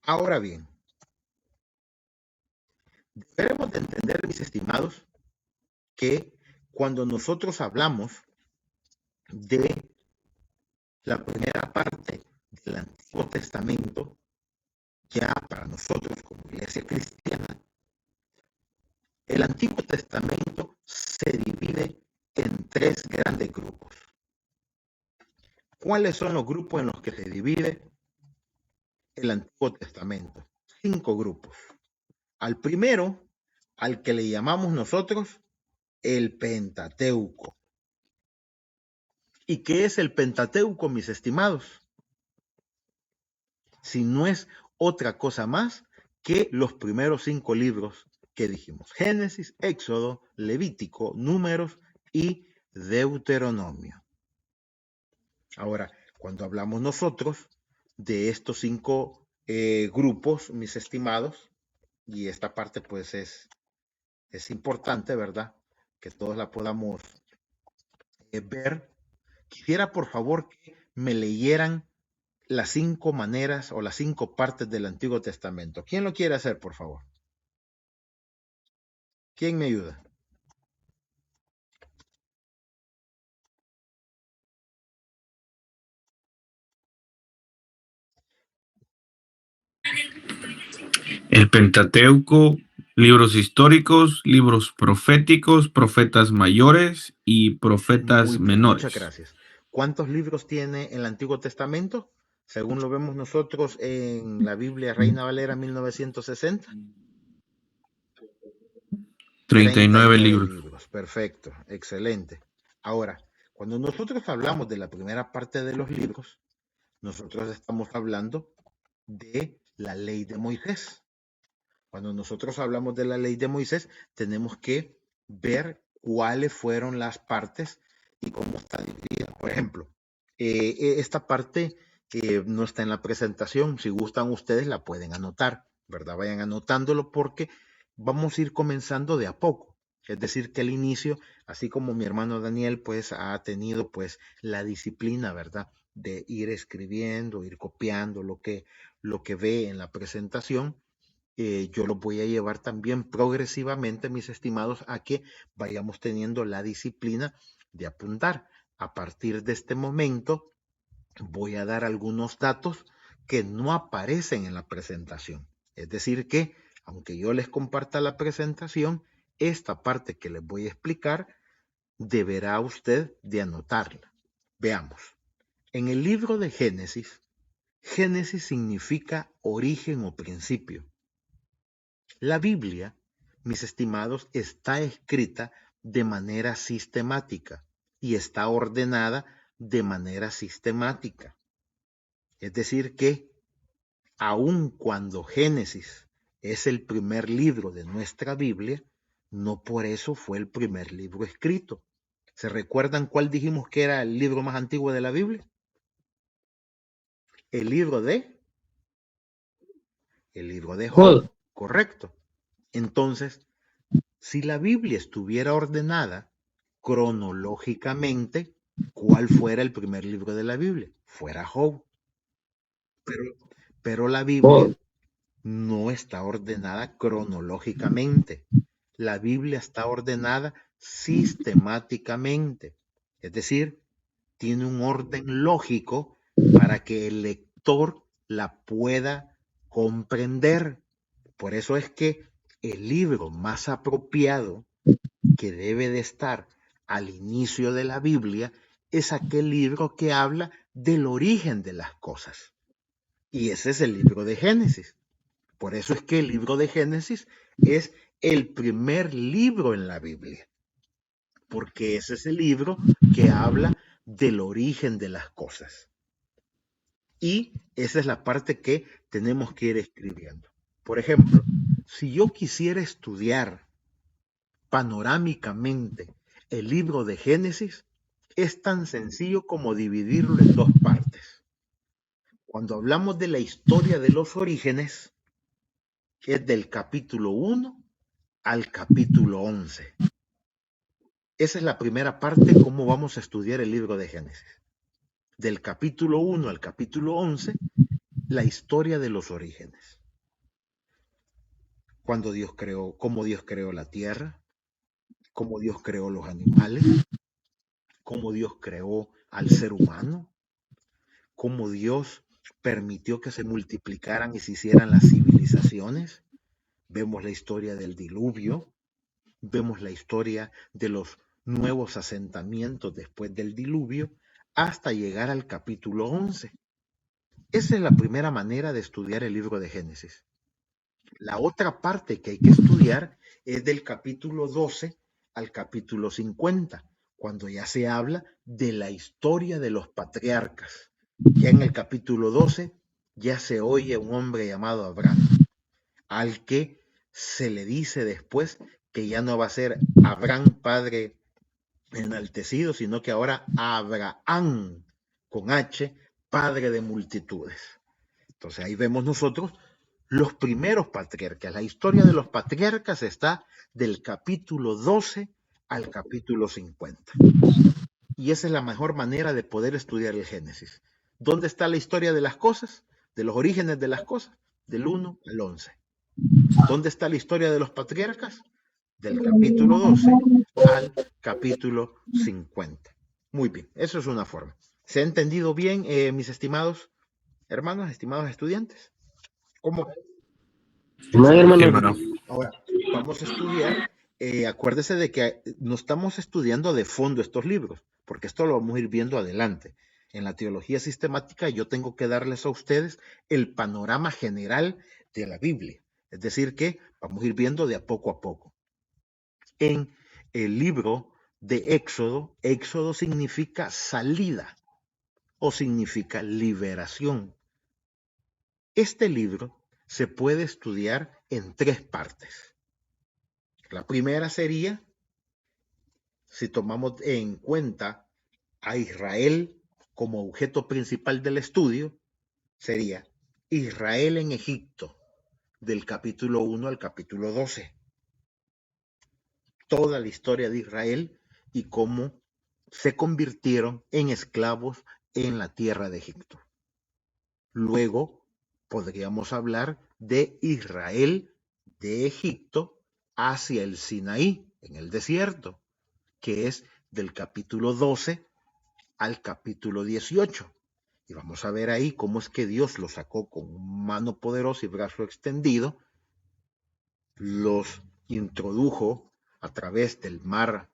Ahora bien, debemos de entender, mis estimados, que cuando nosotros hablamos de la primera parte del Antiguo Testamento, ya para nosotros como iglesia cristiana, el Antiguo Testamento se divide en 3 grandes grupos. ¿Cuáles son los grupos en los que se divide el Antiguo Testamento? 5 grupos. Al primero, al que le llamamos nosotros el Pentateuco. ¿Y qué es el Pentateuco, mis estimados? Si no es otra cosa más que los primeros 5 libros que dijimos: Génesis, Éxodo, Levítico, Números y Deuteronomio. Ahora, cuando hablamos nosotros de estos 5 grupos, mis estimados, y esta parte pues es importante, ¿verdad? Que todos la podamos ver. Quisiera por favor que me leyeran las 5 maneras o las 5 partes del Antiguo Testamento. ¿Quién lo quiere hacer, por favor? ¿Quién me ayuda? El Pentateuco, libros históricos, libros proféticos, profetas mayores y profetas Muy bien, muchas menores. gracias. ¿Cuántos libros tiene el Antiguo Testamento? Según lo vemos nosotros en la Biblia Reina Valera 1960. 39 libros. Perfecto, excelente. Ahora, cuando nosotros hablamos de la primera parte de los libros, nosotros estamos hablando de la ley de Moisés. Cuando nosotros hablamos de la ley de Moisés, tenemos que ver cuáles fueron las partes y cómo está dividida. Por ejemplo, esta parte no está en la presentación. Si gustan ustedes, la pueden anotar, ¿verdad? Vayan anotándolo porque vamos a ir comenzando de a poco. Es decir, que al inicio, así como mi hermano Daniel, pues ha tenido pues la disciplina, ¿verdad? De ir escribiendo, ir copiando lo que ve en la presentación. Yo lo voy a llevar también progresivamente, mis estimados, a que vayamos teniendo la disciplina de apuntar. A partir de este momento voy a dar algunos datos que no aparecen en la presentación. Es decir que, aunque yo les comparta la presentación, esta parte que les voy a explicar deberá usted de anotarla. Veamos. En el libro de Génesis, Génesis significa origen o principio. La Biblia, mis estimados, está escrita de manera sistemática y está ordenada de manera sistemática. Es decir que, aun cuando Génesis es el primer libro de nuestra Biblia, no por eso fue el primer libro escrito. ¿Se recuerdan cuál dijimos que era el libro más antiguo de la Biblia? El libro de Job, correcto. Entonces, si la Biblia estuviera ordenada cronológicamente, ¿cuál fuera el primer libro de la Biblia? Fuera Job. Pero la Biblia no está ordenada cronológicamente. La Biblia está ordenada sistemáticamente. Es decir, tiene un orden lógico para que el lector la pueda comprender. Por eso es que el libro más apropiado que debe de estar al inicio de la Biblia es aquel libro que habla del origen de las cosas. Y ese es el libro de Génesis. Por eso es que el libro de Génesis es el primer libro en la Biblia. Porque ese es el libro que habla del origen de las cosas. Y esa es la parte que tenemos que ir escribiendo. Por ejemplo, si yo quisiera estudiar panorámicamente el libro de Génesis, es tan sencillo como dividirlo en 2 partes. Cuando hablamos de la historia de los orígenes, es del capítulo 1 al capítulo 11. Esa es la primera parte, cómo vamos a estudiar el libro de Génesis. Del capítulo 1 al capítulo 11, la historia de los orígenes. Cómo Dios creó la tierra, cómo Dios creó los animales, cómo Dios creó al ser humano, cómo Dios permitió que se multiplicaran y se hicieran las civilizaciones. Vemos la historia del diluvio, vemos la historia de los nuevos asentamientos después del diluvio, hasta llegar al capítulo 11. Esa es la primera manera de estudiar el libro de Génesis. La otra parte que hay que estudiar es del capítulo 12 al capítulo 50, cuando ya se habla de la historia de los patriarcas. Ya en el capítulo 12 ya se oye un hombre llamado Abraham, al que se le dice después que ya no va a ser Abraham padre enaltecido, sino que ahora Abraham, con H, padre de multitudes. Entonces ahí vemos nosotros los primeros patriarcas. La historia de los patriarcas está del capítulo 12 al capítulo 50. Y esa es la mejor manera de poder estudiar el Génesis. ¿Dónde está la historia de las cosas? De los orígenes de las cosas, del 1 al 11. ¿Dónde está la historia de los patriarcas? Del capítulo 12 al capítulo 50. Muy bien, eso es una forma. ¿Se ha entendido bien, mis estimados hermanos, estimados estudiantes? ¿Cómo? No, hermano. hermano. Ahora, vamos a estudiar, acuérdese de que no estamos estudiando de fondo estos libros, porque esto lo vamos a ir viendo adelante. En la teología sistemática yo tengo que darles a ustedes el panorama general de la Biblia. Es decir, que vamos a ir viendo de a poco. En el libro de Éxodo, Éxodo significa salida o significa liberación. Este libro se puede estudiar en 3 partes. La primera sería, si tomamos en cuenta a Israel como objeto principal del estudio, sería Israel en Egipto, del capítulo 1 al capítulo 12. Toda la historia de Israel y cómo se convirtieron en esclavos en la tierra de Egipto. Luego podríamos hablar de Israel de Egipto hacia el Sinaí, en el desierto, que es del capítulo 12 al capítulo 18. Y vamos a ver ahí cómo es que Dios los sacó con mano poderosa y brazo extendido, los introdujo a través del mar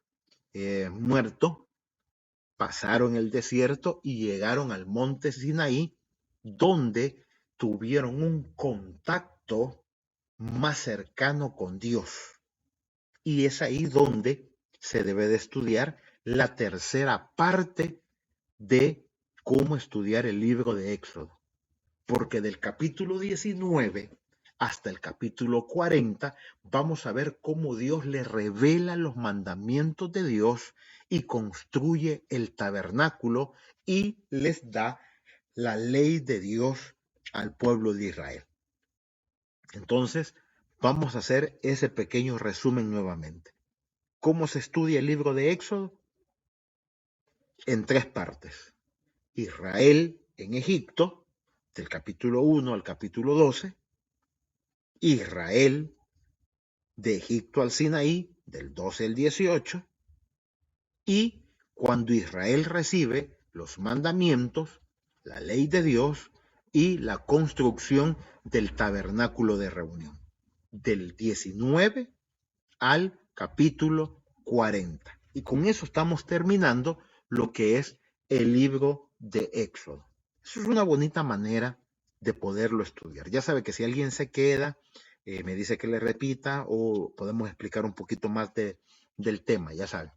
muerto, pasaron el desierto y llegaron al monte Sinaí, donde tuvieron un contacto más cercano con Dios. Y es ahí donde se debe de estudiar la tercera parte de cómo estudiar el libro de Éxodo. Porque del capítulo 19 hasta el capítulo 40 vamos a ver cómo Dios le revela los mandamientos de Dios y construye el tabernáculo y les da la ley de Dios al pueblo de Israel. Entonces, vamos a hacer ese pequeño resumen nuevamente. ¿Cómo se estudia el libro de Éxodo? En 3 partes. Israel en Egipto, del capítulo 1 al capítulo 12. Israel de Egipto al Sinaí, del 12 al 18. Y cuando Israel recibe los mandamientos, la ley de Dios y la construcción del tabernáculo de reunión, del 19 al capítulo 40. Y con eso estamos terminando lo que es el libro de Éxodo. Eso es una bonita manera de poderlo estudiar. Ya sabe que si alguien se queda, me dice que le repita o podemos explicar un poquito más del tema, ya saben.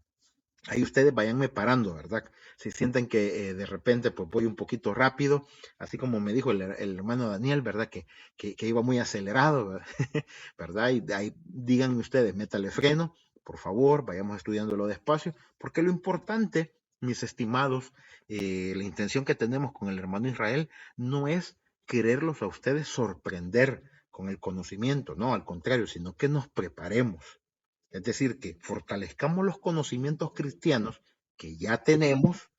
Ahí ustedes váyanme parando, ¿verdad? Si sienten que de repente pues voy un poquito rápido, así como me dijo el hermano Daniel, ¿verdad? Que iba muy acelerado, ¿verdad? Y ahí díganme ustedes, métale freno, por favor, vayamos estudiándolo despacio, porque lo importante, mis estimados, la intención que tenemos con el hermano Israel no es quererlos a ustedes sorprender con el conocimiento, no, al contrario, sino que nos preparemos. Es decir, que fortalezcamos los conocimientos cristianos que ya tenemos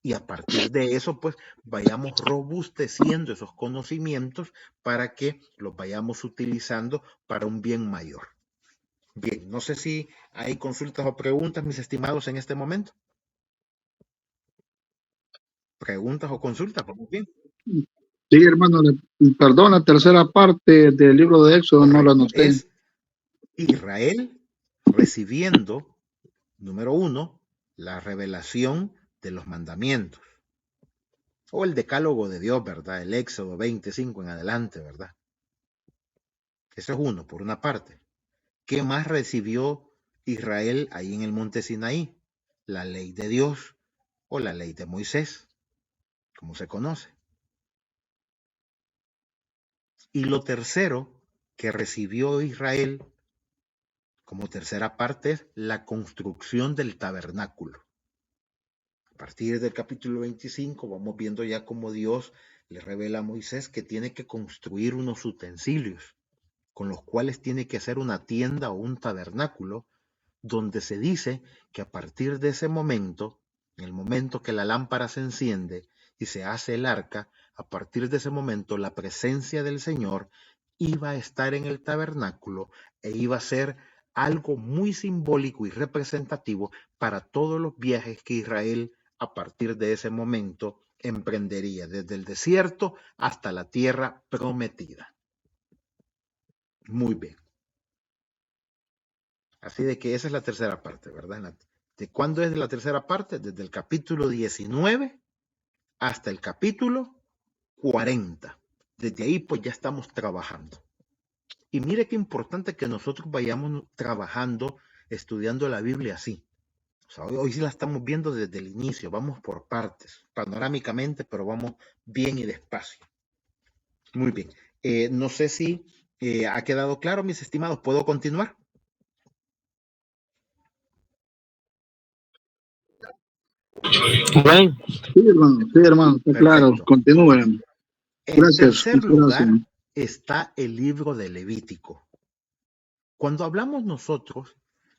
y a partir de eso, pues, vayamos robusteciendo esos conocimientos para que los vayamos utilizando para un bien mayor. Bien, no sé si hay consultas o preguntas, mis estimados, en este momento. ¿Preguntas o consultas? Vamos bien. Sí, hermano, perdón, la tercera parte del libro de Éxodo no la Correcto. anoté. Es Israel recibiendo, número 1, la revelación de los mandamientos. O el decálogo de Dios, ¿verdad? El Éxodo 25 en adelante, ¿verdad? Eso es uno, por una parte. ¿Qué más recibió Israel ahí en el monte Sinaí? La ley de Dios o la ley de Moisés, como se conoce. Y lo tercero que recibió Israel como tercera parte es la construcción del tabernáculo. A partir del capítulo 25 vamos viendo ya cómo Dios le revela a Moisés que tiene que construir unos utensilios con los cuales tiene que hacer una tienda o un tabernáculo, donde se dice que a partir de ese momento, en el momento que la lámpara se enciende y se hace el arca, a partir de ese momento la presencia del Señor iba a estar en el tabernáculo e iba a ser algo muy simbólico y representativo para todos los viajes que Israel a partir de ese momento emprendería, desde el desierto hasta la tierra prometida. Muy bien. Así de que esa es la tercera parte, ¿verdad? ¿De cuándo es la tercera parte? Desde el capítulo 19 hasta el capítulo 40. Desde ahí pues ya estamos trabajando. Y mire qué importante que nosotros vayamos trabajando, estudiando la Biblia así. O sea, hoy sí la estamos viendo desde el inicio, vamos por partes, panorámicamente, pero vamos bien y despacio. Muy bien. No sé si ha quedado claro, mis estimados. ¿Puedo continuar? Bueno, Sí, hermano, está claro. Perfecto. Continúen. En Gracias. tercer Muchas gracias. lugar está el libro de Levítico. Cuando hablamos nosotros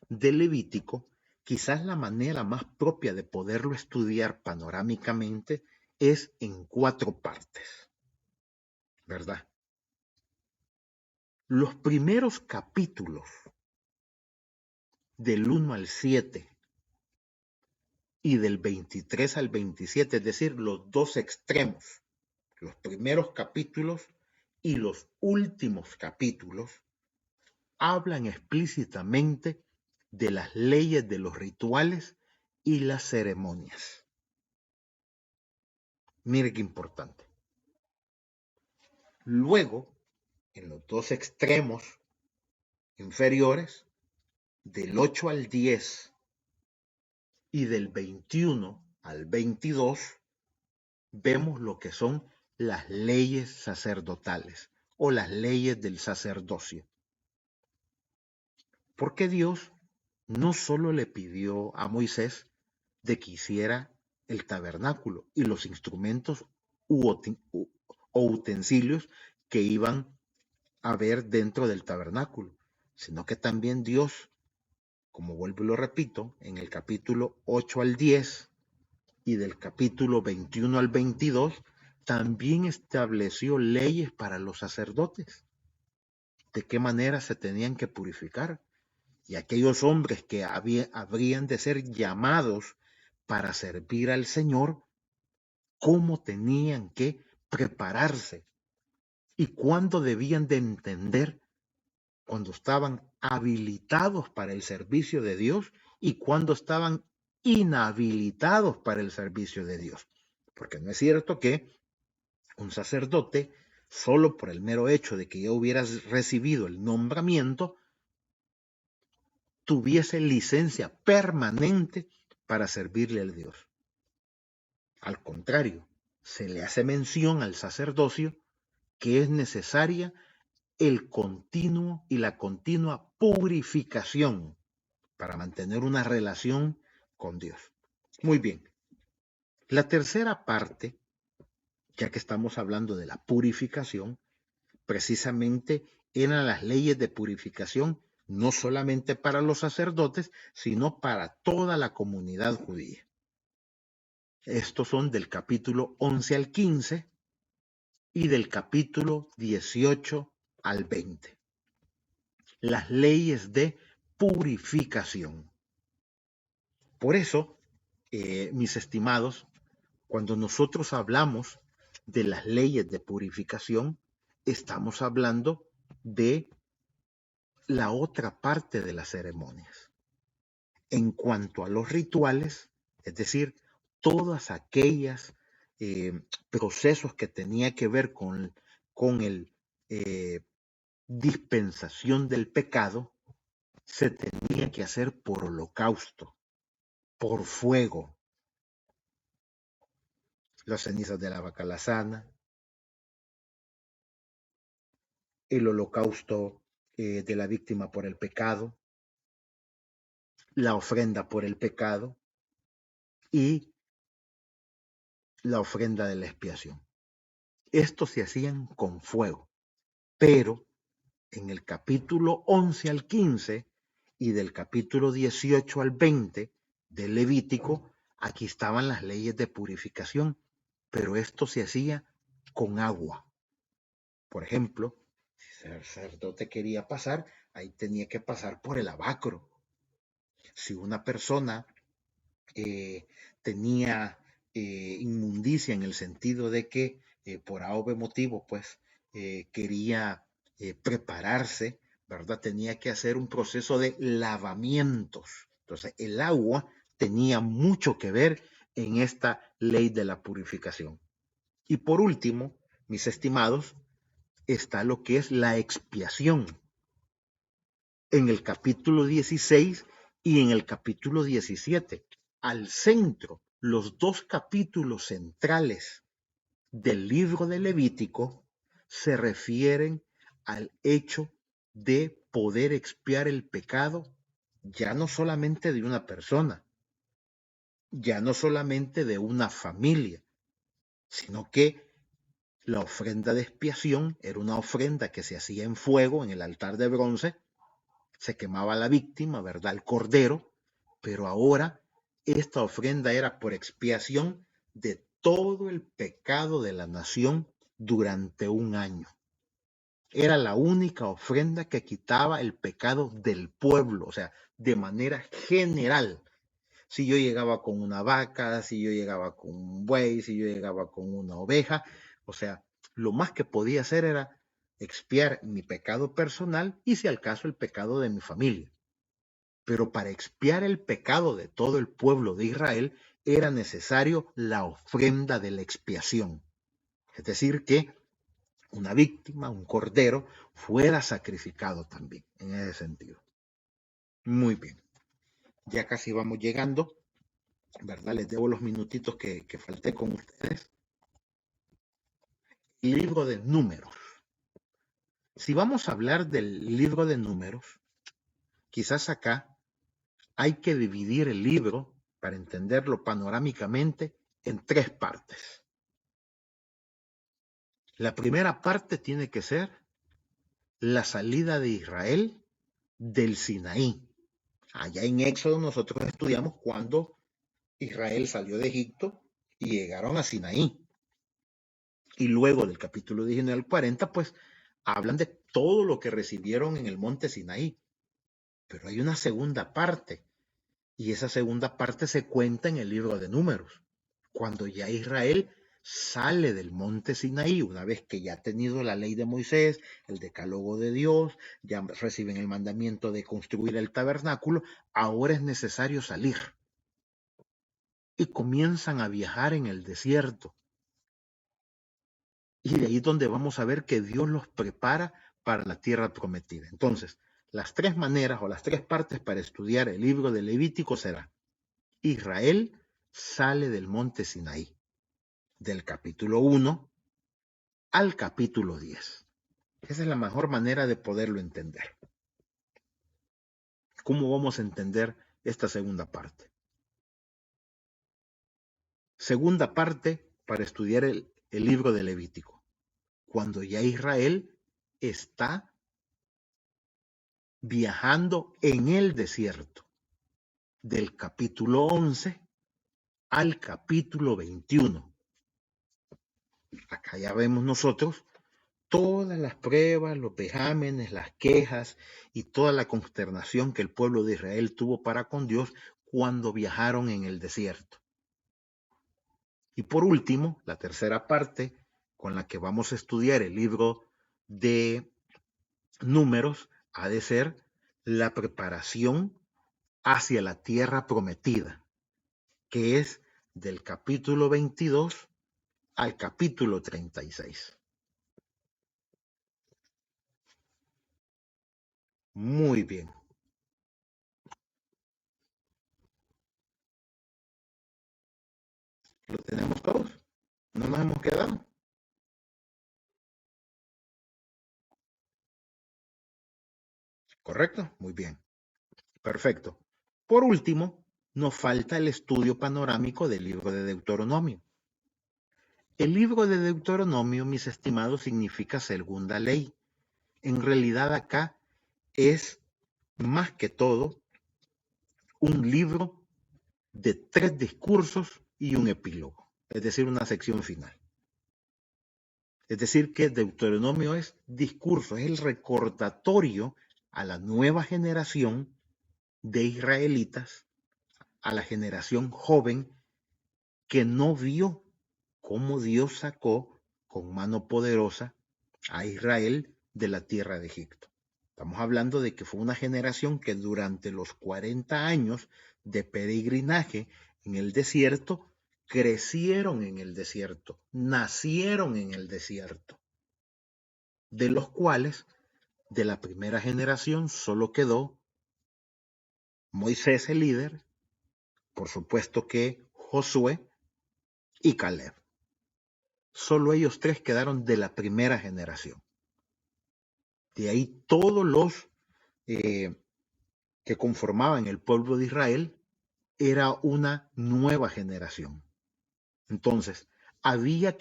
de Levítico, quizás la manera más propia de poderlo estudiar panorámicamente es en 4 partes, ¿verdad? Los primeros capítulos del 1 al 7 y del 23 al 27, es decir, los dos extremos, los primeros capítulos y los últimos capítulos, hablan explícitamente de las leyes de los rituales y las ceremonias. Mire qué importante. Luego, en los dos extremos inferiores, del 8 al 10 y del 21 al 22, vemos lo que son las leyes sacerdotales o las leyes del sacerdocio. Porque Dios no solo le pidió a Moisés de que hiciera el tabernáculo y los instrumentos o utensilios que iban a ver dentro del tabernáculo, sino que también Dios, como vuelvo y lo repito, en el capítulo 8 al 10 y del capítulo 21 al 22, también estableció leyes para los sacerdotes, de qué manera se tenían que purificar, y aquellos hombres que habrían de ser llamados para servir al Señor, cómo tenían que prepararse y cuándo debían de entender cuando estaban habilitados para el servicio de Dios y cuando estaban inhabilitados para el servicio de Dios. Porque no es cierto que un sacerdote, solo por el mero hecho de que ya hubiera recibido el nombramiento, tuviese licencia permanente para servirle al Dios. Al contrario, se le hace mención al sacerdocio que es necesaria el continuo y la continua purificación para mantener una relación con Dios. Muy bien. La tercera parte, ya que estamos hablando de la purificación, precisamente eran las leyes de purificación no solamente para los sacerdotes, sino para toda la comunidad judía. Estos son del capítulo 11 al 15 y del capítulo 18 al 20. Las leyes de purificación. Por eso, mis estimados, Cuando nosotros hablamos de las leyes de purificación, estamos hablando de la otra parte de las ceremonias. En cuanto a los rituales, es decir, todas aquellas procesos que tenía que ver con el dispensación del pecado, se tenía que hacer por holocausto, por fuego. Las cenizas de la vaca lazana, el holocausto de la víctima por el pecado, la ofrenda por el pecado y la ofrenda de la expiación. Estos se hacían con fuego, pero en el capítulo 11 al 15 y del capítulo 18 al 20 del Levítico, aquí estaban las leyes de purificación, pero esto se hacía con agua. Por ejemplo, si el sacerdote quería pasar, ahí tenía que pasar por el lavacro. Si una persona tenía inmundicia en el sentido de que por A o B motivo, pues quería prepararse, ¿verdad? Tenía que hacer un proceso de lavamientos. Entonces, el agua tenía mucho que ver en esta ley de la purificación. Y por último, mis estimados, está lo que es la expiación. En el capítulo 16 y en el capítulo 17, al centro, los dos capítulos centrales del libro de Levítico se refieren al hecho de poder expiar el pecado ya no solamente de una persona, ya no solamente de una familia, sino que la ofrenda de expiación era una ofrenda que se hacía en fuego en el altar de bronce, se quemaba la víctima, ¿verdad? El cordero, pero ahora esta ofrenda era por expiación de todo el pecado de la nación durante un año. Era la única ofrenda que quitaba el pecado del pueblo, o sea, de manera general. Si yo llegaba con una vaca, si yo llegaba con un buey, si yo llegaba con una oveja, o sea, lo más que podía hacer era expiar mi pecado personal y si al caso el pecado de mi familia. Pero para expiar el pecado de todo el pueblo de Israel era necesario la ofrenda de la expiación. Es decir, que una víctima, un cordero, fuera sacrificado también en ese sentido. Muy bien. Ya casi vamos llegando, ¿verdad? Les debo los minutitos que falté con ustedes. Libro de Números. Si vamos a hablar del libro de Números, quizás acá hay que dividir el libro, para entenderlo panorámicamente, en tres partes. La primera parte tiene que ser la salida de Israel del Sinaí. Allá en Éxodo nosotros estudiamos cuando Israel salió de Egipto y llegaron a Sinaí. Y luego del capítulo 19 al 40, pues hablan de todo lo que recibieron en el monte Sinaí. Pero hay una segunda parte, y esa segunda parte se cuenta en el libro de Números, cuando ya Israel sale del monte Sinaí, una vez que ya ha tenido la ley de Moisés, el decálogo de Dios, ya reciben el mandamiento de construir el tabernáculo, ahora es necesario salir. Y comienzan a viajar en el desierto. Y de ahí es donde vamos a ver que Dios los prepara para la tierra prometida. Entonces, las tres maneras o las tres partes para estudiar el libro de Levítico será: Israel sale del monte Sinaí, del capítulo 1 al capítulo 10. Esa es la mejor manera de poderlo entender. ¿Cómo vamos a entender esta segunda parte? Segunda parte para estudiar el libro de Levítico, cuando ya Israel está viajando en el desierto, del capítulo 11 al capítulo 21. Acá ya vemos nosotros todas las pruebas, los vejámenes, las quejas y toda la consternación que el pueblo de Israel tuvo para con Dios cuando viajaron en el desierto. Y por último, la tercera parte con la que vamos a estudiar el libro de Números ha de ser la preparación hacia la tierra prometida, que es del capítulo 22 al capítulo 36. Muy bien. ¿Lo tenemos todos? ¿No nos hemos quedado? ¿Correcto? Muy bien. Perfecto. Por último, nos falta el estudio panorámico del libro de Deuteronomio. El libro de Deuteronomio, mis estimados, significa segunda ley. En realidad acá es más que todo un libro de 3 discursos y un epílogo, es decir, una sección final. Es decir, que Deuteronomio es discurso, es el recordatorio a la nueva generación de israelitas, a la generación joven que no vio cómo Dios sacó con mano poderosa a Israel de la tierra de Egipto. Estamos hablando de que fue una generación que durante los 40 años de peregrinaje en el desierto, crecieron en el desierto, nacieron en el desierto, de los cuales de la primera generación solo quedó Moisés el líder, por supuesto que Josué y Caleb. Solo ellos 3 quedaron de la primera generación. De ahí todos los que conformaban el pueblo de Israel era una nueva generación. Entonces, había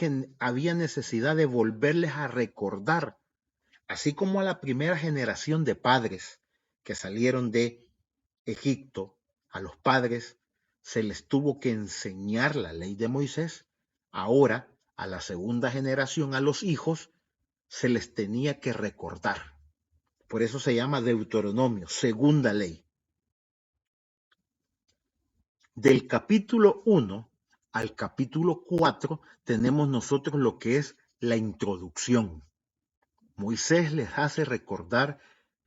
necesidad de volverles a recordar, así como a la primera generación de padres que salieron de Egipto, a los padres se les tuvo que enseñar la ley de Moisés. Ahora, a la segunda generación, a los hijos, se les tenía que recordar. Por eso se llama Deuteronomio, segunda ley. Del capítulo 1 al capítulo 4 tenemos nosotros lo que es la introducción. Moisés les hace recordar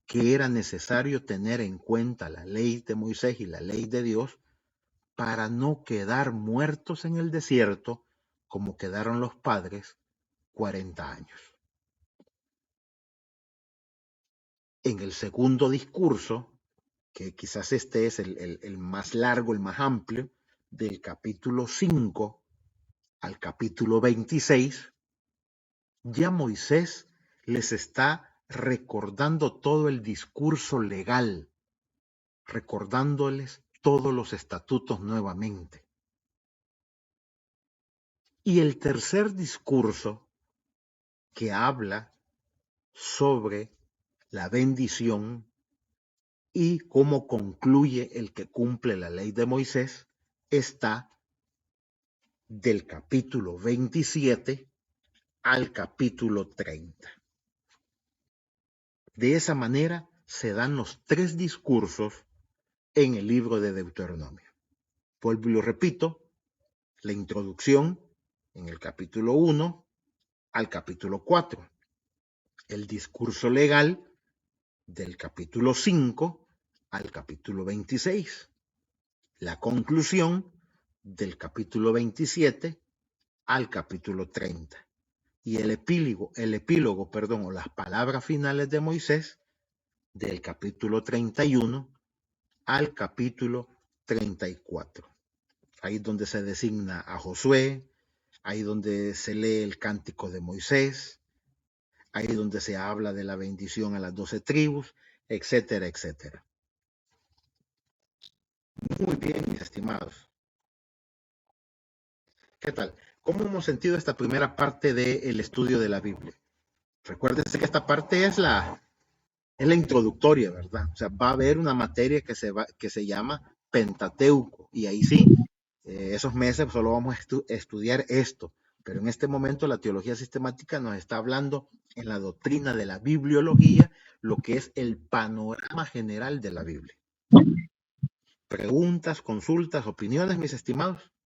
que era necesario tener en cuenta la ley de Moisés y la ley de Dios para no quedar muertos en el desierto como quedaron los padres 40 años. En el segundo discurso, que quizás este es el más largo, el más amplio, del capítulo 5 al capítulo 26, ya Moisés les está recordando todo el discurso legal, recordándoles todos los estatutos nuevamente. Y el tercer discurso, que habla sobre la bendición y cómo concluye el que cumple la ley de Moisés, está del capítulo 27 al capítulo 30. De esa manera se dan los 3 discursos en el libro de Deuteronomio. Vuelvo y lo repito, la introducción en el capítulo 1 al capítulo 4, el discurso legal del capítulo 5 al capítulo 26, la conclusión del capítulo 27 al capítulo 30 y el epílogo, o las palabras finales de Moisés del capítulo 31 al capítulo 34. Ahí es donde se designa a Josué, ahí donde se lee el cántico de Moisés, ahí donde se habla de la bendición a las 12 tribus, etcétera, etcétera. Muy bien, mis estimados. ¿Qué tal? ¿Cómo hemos sentido esta primera parte del estudio de la Biblia? Recuérdense que esta parte es la introductoria, ¿verdad? O sea, va a haber una materia que se llama Pentateuco, y ahí sí, esos meses solo vamos a estudiar esto, pero en este momento la teología sistemática nos está hablando en la doctrina de la bibliología, lo que es el panorama general de la Biblia. Preguntas, consultas, opiniones, mis estimados.